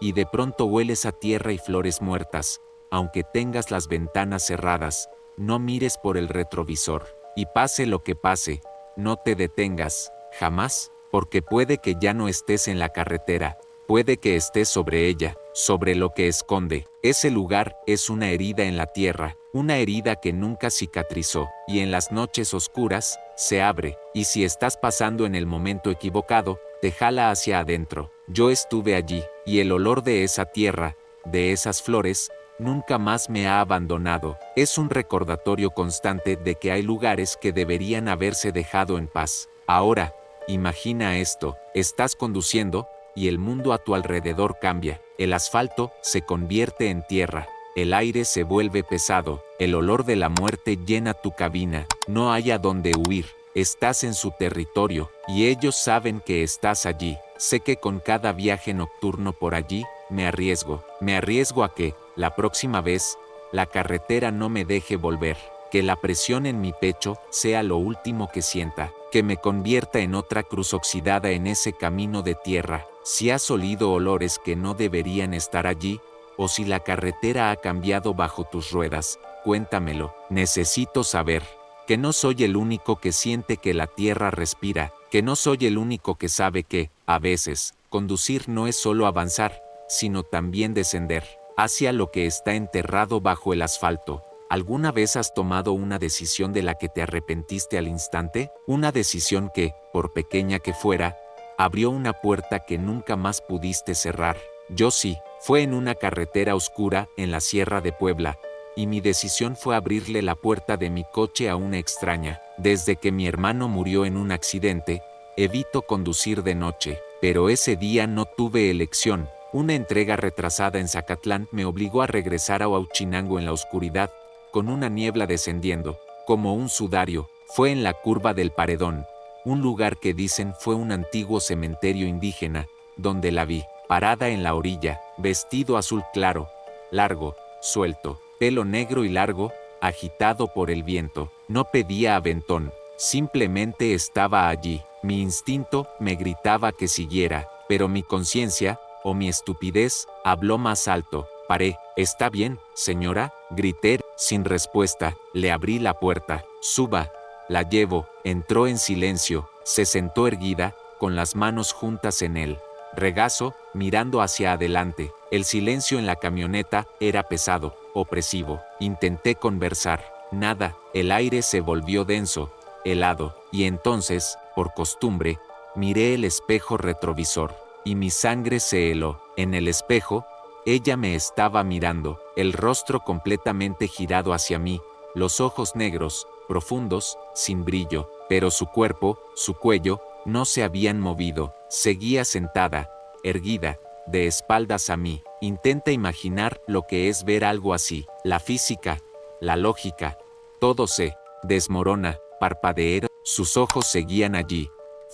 y de pronto hueles a tierra y flores muertas, aunque tengas las ventanas cerradas, no mires por el retrovisor, y pase lo que pase, no te detengas, jamás, porque puede que ya no estés en la carretera, puede que estés sobre ella, sobre lo que esconde. Ese lugar es una herida en la tierra, una herida que nunca cicatrizó, y en las noches oscuras, se abre, y si estás pasando en el momento equivocado, te jala hacia adentro. Yo estuve allí, y el olor de esa tierra, de esas flores, nunca más me ha abandonado. Es un recordatorio constante de que hay lugares que deberían haberse dejado en paz. Ahora, imagina esto, estás conduciendo, y el mundo a tu alrededor cambia. El asfalto se convierte en tierra. El aire se vuelve pesado. El olor de la muerte llena tu cabina. No hay a dónde huir. Estás en su territorio, y ellos saben que estás allí. Sé que con cada viaje nocturno por allí, me arriesgo a que, la próxima vez, la carretera no me deje volver, que la presión en mi pecho sea lo último que sienta, que me convierta en otra cruz oxidada en ese camino de tierra. Si has olido olores que no deberían estar allí, o si la carretera ha cambiado bajo tus ruedas, cuéntamelo, necesito saber. Que no soy el único que siente que la tierra respira, que no soy el único que sabe que, a veces, conducir no es solo avanzar, sino también descender hacia lo que está enterrado bajo el asfalto. ¿Alguna vez has tomado una decisión de la que te arrepentiste al instante? Una decisión que, por pequeña que fuera, abrió una puerta que nunca más pudiste cerrar. Yo sí, fue en una carretera oscura en la Sierra de Puebla, y mi decisión fue abrirle la puerta de mi coche a una extraña. Desde que mi hermano murió en un accidente, evito conducir de noche, pero ese día no tuve elección. Una entrega retrasada en Zacatlán me obligó a regresar a Huauchinango en la oscuridad, con una niebla descendiendo, como un sudario. Fue en la curva del Paredón, un lugar que dicen fue un antiguo cementerio indígena, donde la vi, parada en la orilla, vestido azul claro, largo, suelto, pelo negro y largo, agitado por el viento. No pedía aventón, simplemente estaba allí. Mi instinto me gritaba que siguiera, pero mi conciencia, o mi estupidez, habló más alto. Paré. ¿Está bien, señora?, grité. Sin respuesta, le abrí la puerta. Suba, la llevo. Entró en silencio, se sentó erguida, con las manos juntas en el regazo, mirando hacia adelante. El silencio en la camioneta era pesado, opresivo. Intenté conversar. Nada. El aire se volvió denso, helado, y entonces, por costumbre, miré el espejo retrovisor, y mi sangre se heló. En el espejo, ella me estaba mirando, el rostro completamente girado hacia mí, los ojos negros, profundos, sin brillo, pero su cuerpo, su cuello, no se habían movido. Seguía sentada, erguida, de espaldas a mí. Intenta imaginar lo que es ver algo así. La física, la lógica, todo se desmorona. Parpadeé. Sus ojos seguían allí,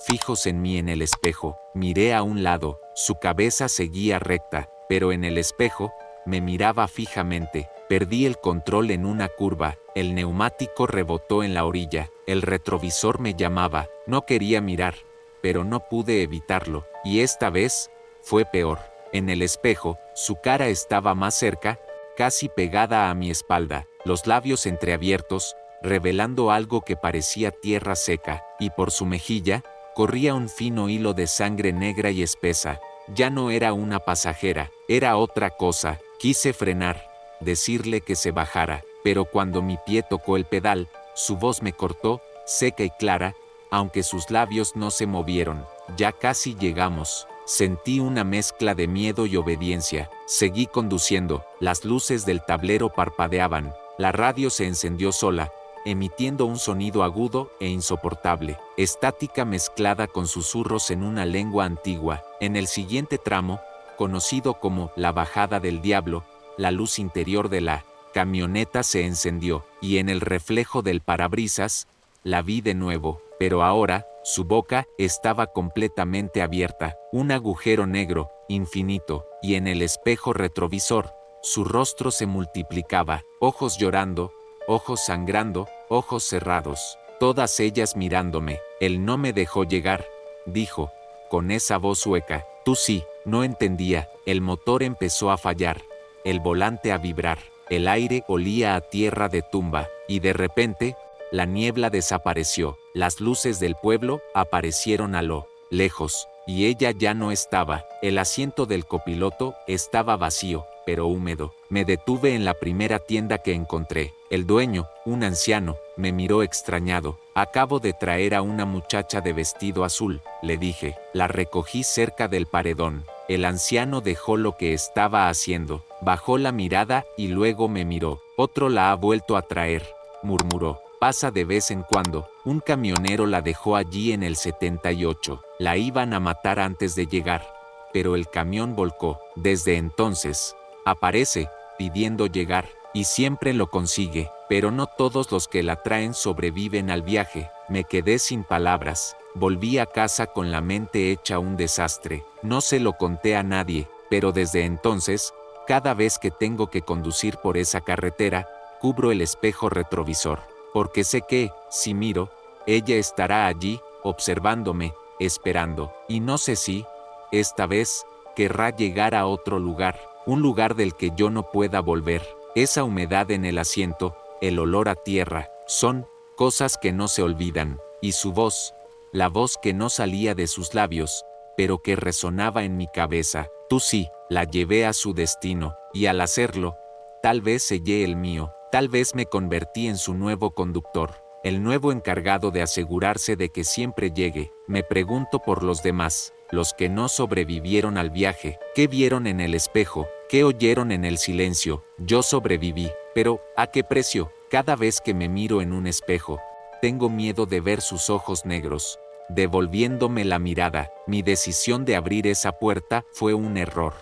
fijos en mí en el espejo. Miré a un lado, su cabeza seguía recta, pero en el espejo, me miraba fijamente. Perdí el control en una curva, el neumático rebotó en la orilla, el retrovisor me llamaba. No quería mirar, pero no pude evitarlo, y esta vez, fue peor. En el espejo, su cara estaba más cerca, casi pegada a mi espalda, los labios entreabiertos, revelando algo que parecía tierra seca, y por su mejilla, corría un fino hilo de sangre negra y espesa. Ya no era una pasajera, era otra cosa. Quise frenar, decirle que se bajara, pero cuando mi pie tocó el pedal, su voz me cortó, seca y clara, aunque sus labios no se movieron. Ya casi llegamos. Sentí una mezcla de miedo y obediencia. Seguí conduciendo, las luces del tablero parpadeaban, la radio se encendió sola, emitiendo un sonido agudo e insoportable, estática mezclada con susurros en una lengua antigua. En el siguiente tramo, conocido como la Bajada del Diablo, la luz interior de la camioneta se encendió, y en el reflejo del parabrisas, la vi de nuevo, pero ahora, Su boca estaba completamente abierta, un agujero negro, infinito, y en el espejo retrovisor, su rostro se multiplicaba, ojos llorando, ojos sangrando, ojos cerrados, todas ellas mirándome. Él no me dejó llegar, dijo, con esa voz hueca. Tú sí. No entendía. El motor empezó a fallar, el volante a vibrar, el aire olía a tierra de tumba, y de repente, la niebla desapareció, las luces del pueblo aparecieron a lo lejos, y ella ya no estaba. El asiento del copiloto estaba vacío, pero húmedo. Me detuve en la primera tienda que encontré. El dueño, un anciano, me miró extrañado. Acabo de traer a una muchacha de vestido azul, le dije. La recogí cerca del paredón. El anciano dejó lo que estaba haciendo, bajó la mirada y luego me miró. Otro la ha vuelto a traer, murmuró. Pasa de vez en cuando. Un camionero la dejó allí en el 78. La iban a matar antes de llegar, pero el camión volcó. Desde entonces, aparece, pidiendo llegar, y siempre lo consigue, pero no todos los que la traen sobreviven al viaje. Me quedé sin palabras. Volví a casa con la mente hecha un desastre. No se lo conté a nadie, pero desde entonces, cada vez que tengo que conducir por esa carretera, cubro el espejo retrovisor, porque sé que, si miro, ella estará allí, observándome, esperando, y no sé si, esta vez, querrá llegar a otro lugar, un lugar del que yo no pueda volver. Esa humedad en el asiento, el olor a tierra, son cosas que no se olvidan, y su voz, la voz que no salía de sus labios, pero que resonaba en mi cabeza. Tú sí. La llevé a su destino, y al hacerlo, tal vez sellé el mío, tal vez me convertí en su nuevo conductor, el nuevo encargado de asegurarse de que siempre llegue. Me pregunto por los demás, los que no sobrevivieron al viaje. ¿Qué vieron en el espejo? ¿Qué oyeron en el silencio? Yo sobreviví, pero ¿a qué precio? Cada vez que me miro en un espejo, tengo miedo de ver sus ojos negros, devolviéndome la mirada. Mi decisión de abrir esa puerta fue un error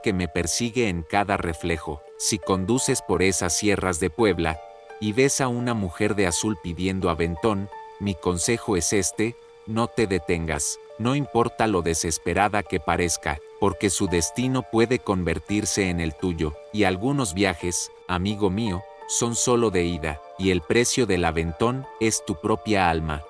que me persigue en cada reflejo. Si conduces por esas sierras de Puebla y ves a una mujer de azul pidiendo aventón, mi consejo es este: no te detengas, no importa lo desesperada que parezca, porque su destino puede convertirse en el tuyo, y algunos viajes, amigo mío, son solo de ida, y el precio del aventón es tu propia alma.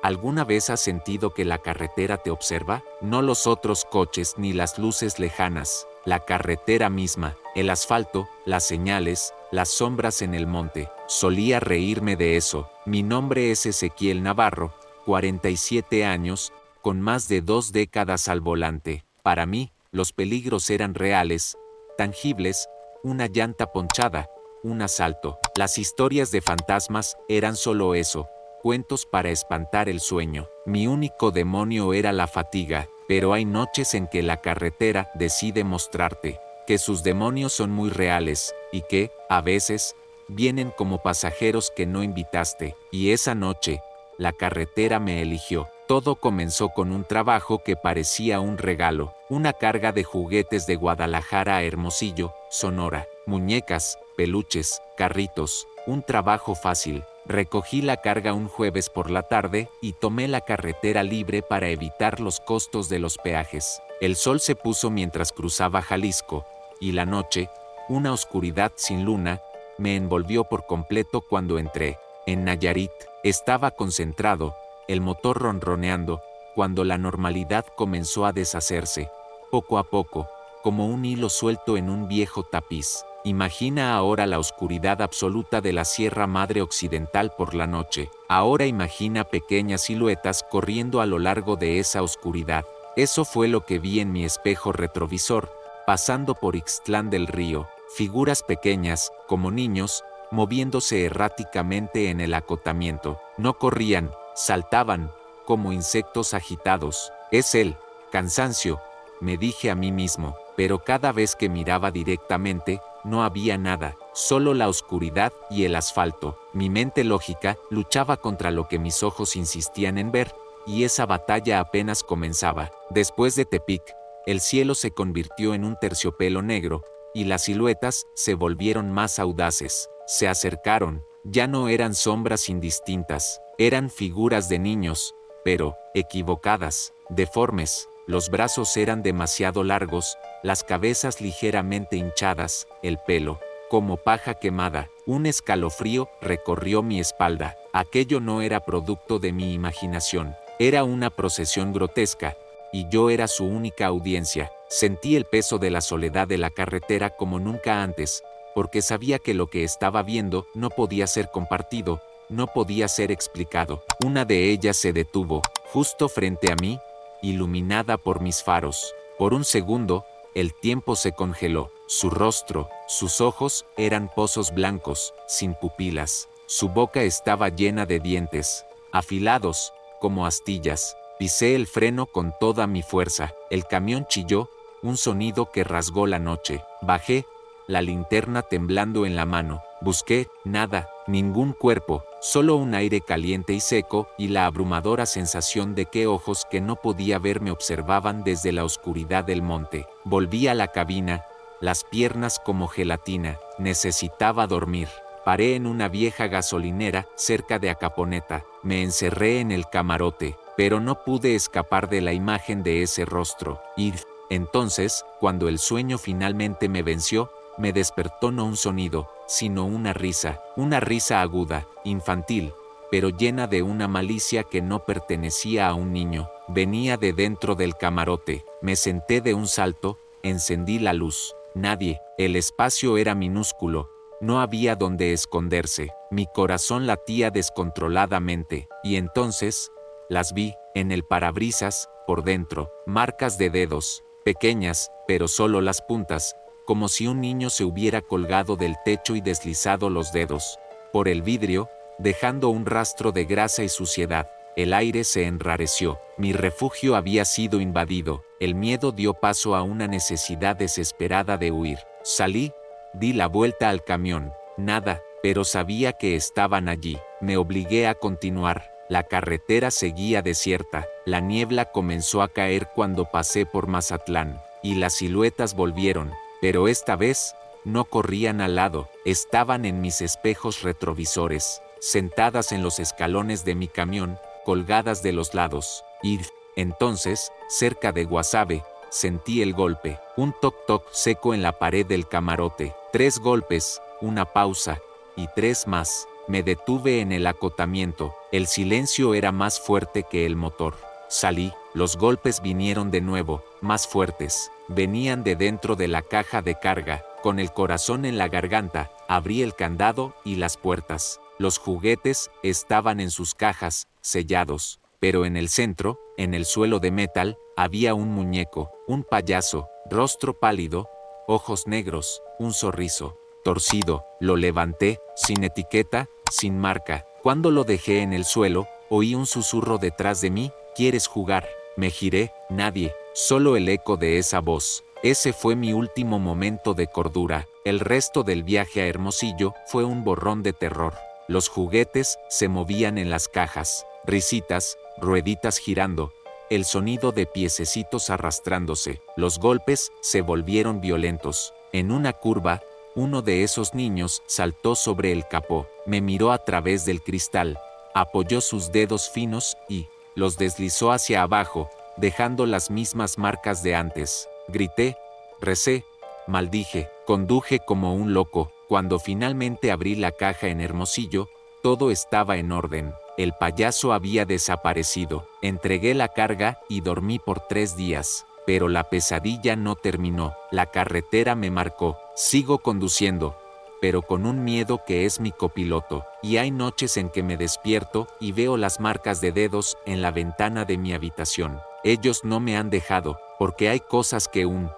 ¿Alguna vez has sentido que la carretera te observa? No los otros coches ni las luces lejanas, la carretera misma, el asfalto, las señales, las sombras en el monte. Solía reírme de eso. Mi nombre es Ezequiel Navarro, 47 años, con más de 2 décadas al volante. Para mí, los peligros eran reales, tangibles, una llanta ponchada, un asalto. Las historias de fantasmas eran solo eso, cuentos para espantar el sueño. Mi único demonio era la fatiga, pero hay noches en que la carretera decide mostrarte que sus demonios son muy reales, y que, a veces, vienen como pasajeros que no invitaste. Y esa noche, la carretera me eligió. Todo comenzó con un trabajo que parecía un regalo, una carga de juguetes de Guadalajara a Hermosillo, Sonora, muñecas, peluches, carritos, un trabajo fácil. Recogí la carga un jueves por la tarde y tomé la carretera libre para evitar los costos de los peajes. El sol se puso mientras cruzaba Jalisco, y la noche, una oscuridad sin luna, me envolvió por completo cuando entré. En Nayarit, estaba concentrado, el motor ronroneando, cuando la normalidad comenzó a deshacerse, poco a poco, como un hilo suelto en un viejo tapiz. Imagina ahora la oscuridad absoluta de la Sierra Madre Occidental por la noche. Ahora imagina pequeñas siluetas corriendo a lo largo de esa oscuridad. Eso fue lo que vi en mi espejo retrovisor, pasando por Ixtlán del Río. Figuras pequeñas, como niños, moviéndose erráticamente en el acotamiento. No corrían, saltaban, como insectos agitados. Es el cansancio, me dije a mí mismo, pero cada vez que miraba directamente, no había nada, solo la oscuridad y el asfalto. Mi mente lógica luchaba contra lo que mis ojos insistían en ver, y esa batalla apenas comenzaba. Después de Tepic, el cielo se convirtió en un terciopelo negro, y las siluetas se volvieron más audaces. Se acercaron, Ya no eran sombras indistintas, eran figuras de niños, pero, equivocadas, deformes. Los brazos eran demasiado largos, las cabezas ligeramente hinchadas, el pelo, como paja quemada. Un escalofrío recorrió mi espalda. Aquello no era producto de mi imaginación, era una procesión grotesca, y yo era su única audiencia. Sentí el peso de la soledad de la carretera como nunca antes, porque sabía que lo que estaba viendo no podía ser compartido, no podía ser explicado. Una de ellas se detuvo, justo frente a mí, iluminada por mis faros. Por un segundo, el tiempo se congeló. Su rostro, sus ojos, eran pozos blancos, sin pupilas. Su boca estaba llena de dientes, afilados, como astillas. Pisé el freno con toda mi fuerza. El camión chilló, un sonido que rasgó la noche. Bajé, la linterna temblando en la mano. Busqué, nada, ningún cuerpo, solo un aire caliente y seco, y la abrumadora sensación de que ojos que no podía ver me observaban desde la oscuridad del monte. Volví a la cabina, las piernas como gelatina. Necesitaba dormir. Paré en una vieja gasolinera, cerca de Acaponeta. Me encerré en el camarote, pero no pude escapar de la imagen de ese rostro. Y entonces, cuando el sueño finalmente me venció, me despertó no un sonido, sino una risa aguda, infantil, pero llena de una malicia que no pertenecía a un niño. Venía de dentro del camarote. Me senté de un salto, encendí la luz. Nadie, el espacio era minúsculo, no había donde esconderse. Mi corazón latía descontroladamente, y entonces, las vi, en el parabrisas, por dentro, marcas de dedos, pequeñas, pero solo las puntas, como si un niño se hubiera colgado del techo y deslizado los dedos por el vidrio, dejando un rastro de grasa y suciedad. El aire se enrareció. Mi refugio había sido invadido. El miedo dio paso a una necesidad desesperada de huir. Salí, di la vuelta al camión. Nada, pero sabía que estaban allí. Me obligué a continuar. La carretera seguía desierta. La niebla comenzó a caer cuando pasé por Mazatlán, y las siluetas volvieron. Pero esta vez, no corrían al lado, estaban en mis espejos retrovisores, sentadas en los escalones de mi camión, colgadas de los lados. Y entonces, cerca de Guasave, sentí el golpe, un toc-toc seco en la pared del camarote. 3 golpes, una pausa, y 3 más. Me detuve en el acotamiento. El silencio era más fuerte que el motor. Salí, los golpes vinieron de nuevo, más fuertes. Venían de dentro de la caja de carga. Con el corazón en la garganta, abrí el candado y las puertas. Los juguetes estaban en sus cajas, sellados. Pero en el centro, en el suelo de metal, había un muñeco, un payaso, rostro pálido, ojos negros, un sorriso torcido. Lo levanté, sin etiqueta, sin marca. Cuando lo dejé en el suelo, oí un susurro detrás de mí: ¿quieres jugar? Me giré, nadie, solo el eco de esa voz. Ese fue mi último momento de cordura. El resto del viaje a Hermosillo fue un borrón de terror. Los juguetes se movían en las cajas, risitas, rueditas girando, el sonido de piececitos arrastrándose. Los golpes se volvieron violentos. En una curva, uno de esos niños saltó sobre el capó, me miró a través del cristal, apoyó sus dedos finos y los deslizó hacia abajo, dejando las mismas marcas de antes. Grité, recé, maldije, conduje como un loco. Cuando finalmente abrí la caja en Hermosillo, todo estaba en orden. El payaso había desaparecido. Entregué la carga y dormí por 3 días. Pero la pesadilla no terminó. La carretera me marcó. Sigo conduciendo, pero con un miedo que es mi copiloto. Y hay noches en que me despierto y veo las marcas de dedos en la ventana de mi habitación. Ellos no me han dejado, porque hay cosas que un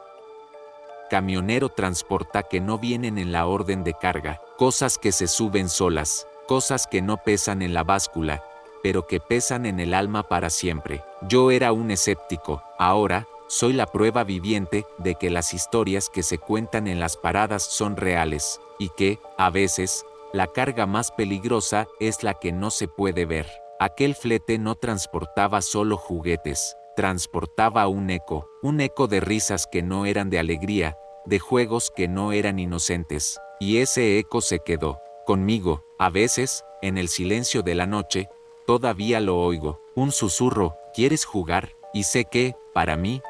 camionero transporta que no vienen en la orden de carga, cosas que se suben solas, cosas que no pesan en la báscula, pero que pesan en el alma para siempre. Yo era un escéptico, ahora soy la prueba viviente de que las historias que se cuentan en las paradas son reales, y que, a veces, la carga más peligrosa es la que no se puede ver. Aquel flete no transportaba solo juguetes, transportaba un eco de risas que no eran de alegría, de juegos que no eran inocentes, y ese eco se quedó conmigo. A veces, en el silencio de la noche, todavía lo oigo, un susurro, ¿quieres jugar? Y sé que, para mí,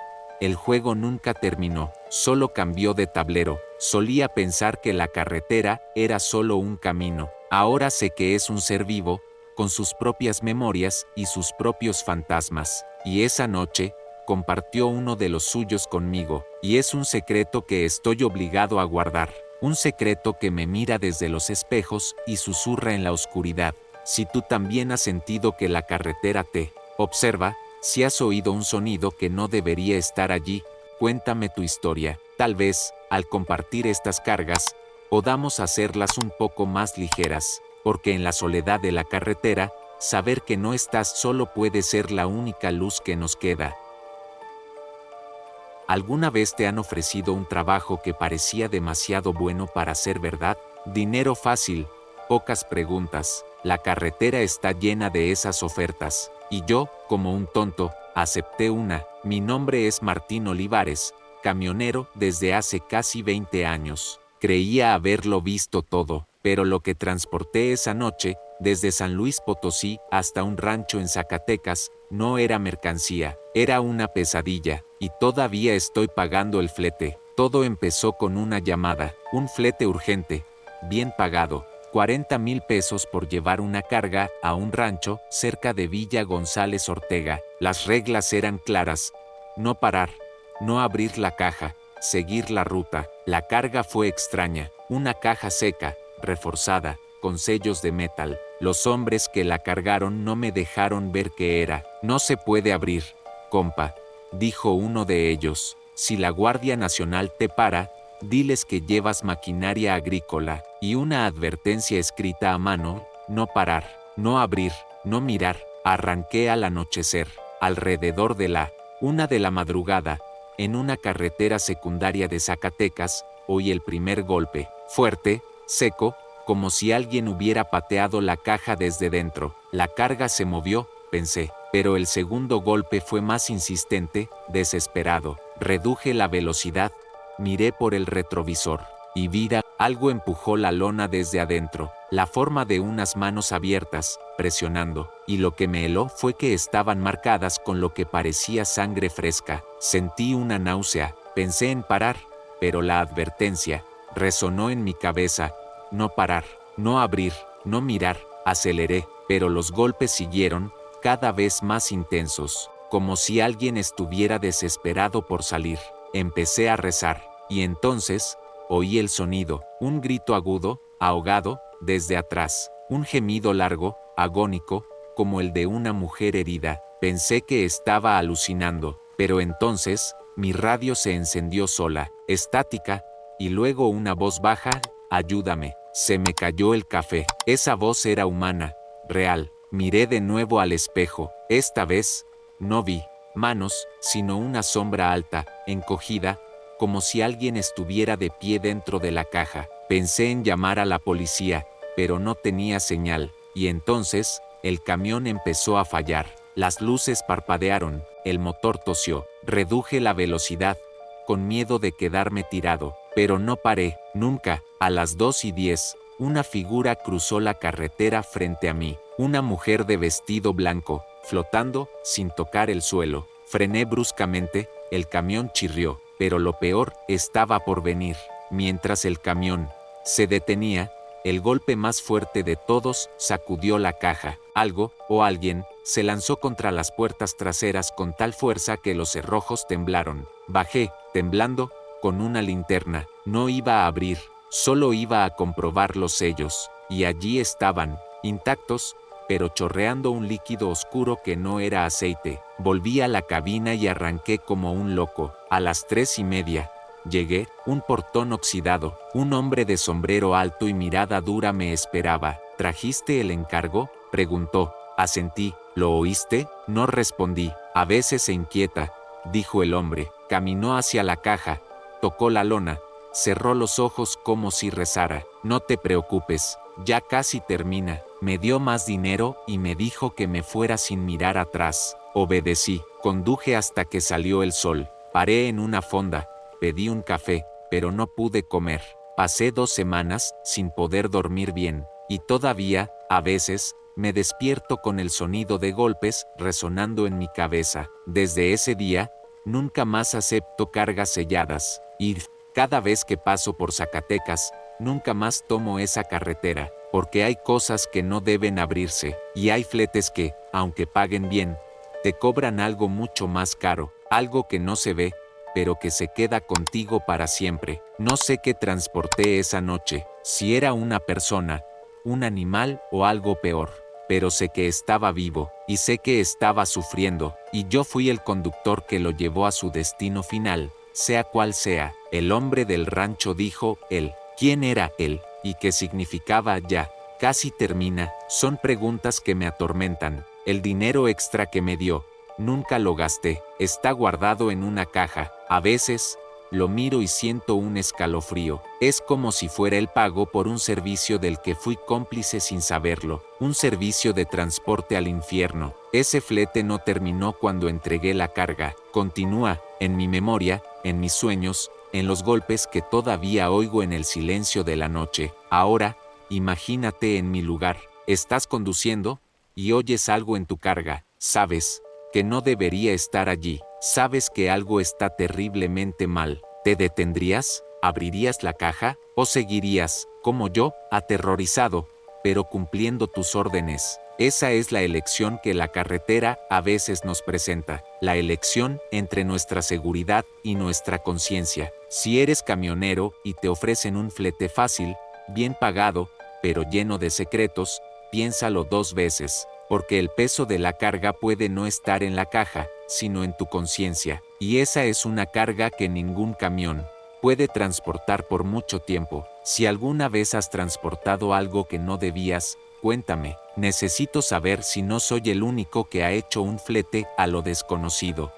el juego nunca terminó, solo cambió de tablero. Solía pensar que la carretera era solo un camino. Ahora sé que es un ser vivo, con sus propias memorias y sus propios fantasmas. Y esa noche, compartió uno de los suyos conmigo, y es un secreto que estoy obligado a guardar. Un secreto que me mira desde los espejos y susurra en la oscuridad. Si tú también has sentido que la carretera te observa, si has oído un sonido que no debería estar allí, cuéntame tu historia. Tal vez, al compartir estas cargas, podamos hacerlas un poco más ligeras, porque en la soledad de la carretera, saber que no estás solo puede ser la única luz que nos queda. ¿Alguna vez te han ofrecido un trabajo que parecía demasiado bueno para ser verdad? Dinero fácil, pocas preguntas. La carretera está llena de esas ofertas. Y yo, como un tonto, acepté una. Mi nombre es Martín Olivares, camionero desde hace casi 20 años. Creía haberlo visto todo, pero lo que transporté esa noche, desde San Luis Potosí hasta un rancho en Zacatecas, no era mercancía, era una pesadilla, y todavía estoy pagando el flete. Todo empezó con una llamada, un flete urgente, bien pagado, 40,000 pesos por llevar una carga a un rancho cerca de Villa González Ortega. Las reglas eran claras: no parar, no abrir la caja, seguir la ruta. La carga fue extraña, una caja seca, reforzada, con sellos de metal. Los hombres que la cargaron no me dejaron ver qué era. No se puede abrir, compa, dijo uno de ellos. Si la Guardia Nacional te para, diles que llevas maquinaria agrícola, y una advertencia escrita a mano: no parar, no abrir, no mirar. Arranqué al anochecer, alrededor de la 1 de la madrugada, en una carretera secundaria de Zacatecas, oí el primer golpe, fuerte, seco, como si alguien hubiera pateado la caja desde dentro. La carga se movió, pensé, pero el segundo golpe fue más insistente, desesperado. Reduje la velocidad, miré por el retrovisor, y algo empujó la lona desde adentro, la forma de unas manos abiertas, presionando, y lo que me heló fue que estaban marcadas con lo que parecía sangre fresca. Sentí una náusea, pensé en parar, pero la advertencia resonó en mi cabeza: no parar, no abrir, no mirar. Aceleré, pero los golpes siguieron, cada vez más intensos, como si alguien estuviera desesperado por salir. Empecé a rezar, y entonces, oí el sonido, un grito agudo, ahogado, desde atrás, un gemido largo, agónico, como el de una mujer herida. Pensé que estaba alucinando, pero entonces, mi radio se encendió sola, estática, y luego una voz baja: ayúdame. Se me cayó el café. Esa voz era humana, real. Miré de nuevo al espejo. Esta vez, no vi manos, sino una sombra alta, encogida, como si alguien estuviera de pie dentro de la caja. Pensé en llamar a la policía, pero no tenía señal, y entonces, el camión empezó a fallar. Las luces parpadearon, el motor tosió. Reduje la velocidad, con miedo de quedarme tirado, pero no paré, nunca. A las 2:10, una figura cruzó la carretera frente a mí, una mujer de vestido blanco, flotando, sin tocar el suelo. Frené bruscamente, el camión chirrió, pero lo peor estaba por venir. Mientras el camión se detenía, el golpe más fuerte de todos sacudió la caja. Algo, o alguien, se lanzó contra las puertas traseras con tal fuerza que los cerrojos temblaron. Bajé, temblando, con una linterna. No iba a abrir, solo iba a comprobar los sellos, y allí estaban, intactos, pero chorreando un líquido oscuro que no era aceite. Volví a la cabina y arranqué como un loco. A las 3:30, llegué, un portón oxidado, un hombre de sombrero alto y mirada dura me esperaba. ¿Trajiste el encargo?, preguntó. Asentí. ¿Lo oíste? No respondí. A veces se inquieta, dijo el hombre. Caminó hacia la caja, tocó la lona, cerró los ojos como si rezara. No te preocupes, ya casi termina. Me dio más dinero y me dijo que me fuera sin mirar atrás. Obedecí. Conduje hasta que salió el sol. Paré en una fonda, pedí un café, pero no pude comer. Pasé 2 semanas sin poder dormir bien, y todavía, a veces, me despierto con el sonido de golpes resonando en mi cabeza. Desde ese día, nunca más acepto cargas selladas, y cada vez que paso por Zacatecas, nunca más tomo esa carretera, porque hay cosas que no deben abrirse, y hay fletes que, aunque paguen bien, te cobran algo mucho más caro, algo que no se ve, pero que se queda contigo para siempre. No sé qué transporté esa noche, si era una persona, un animal o algo peor, pero sé que estaba vivo, y sé que estaba sufriendo, y yo fui el conductor que lo llevó a su destino final, sea cual sea. El hombre del rancho dijo, él. ¿Quién era él? ¿Y qué significaba ya? Casi termina, son preguntas que me atormentan. El dinero extra que me dio, nunca lo gasté, está guardado en una caja. A veces, lo miro y siento un escalofrío. Es como si fuera el pago por un servicio del que fui cómplice sin saberlo, un servicio de transporte al infierno. Ese flete no terminó cuando entregué la carga, continúa, en mi memoria, en mis sueños, en los golpes que todavía oigo en el silencio de la noche. Ahora, imagínate en mi lugar, estás conduciendo y oyes algo en tu carga, sabes que no debería estar allí, sabes que algo está terriblemente mal. ¿Te detendrías? ¿Abrirías la caja? ¿O seguirías, como yo, aterrorizado, pero cumpliendo tus órdenes? Esa es la elección que la carretera a veces nos presenta, la elección entre nuestra seguridad y nuestra conciencia. Si eres camionero y te ofrecen un flete fácil, bien pagado, pero lleno de secretos, piénsalo 2 veces, porque el peso de la carga puede no estar en la caja, sino en tu conciencia, y esa es una carga que ningún camión puede transportar por mucho tiempo. Si alguna vez has transportado algo que no debías, cuéntame, necesito saber si no soy el único que ha hecho un flete a lo desconocido.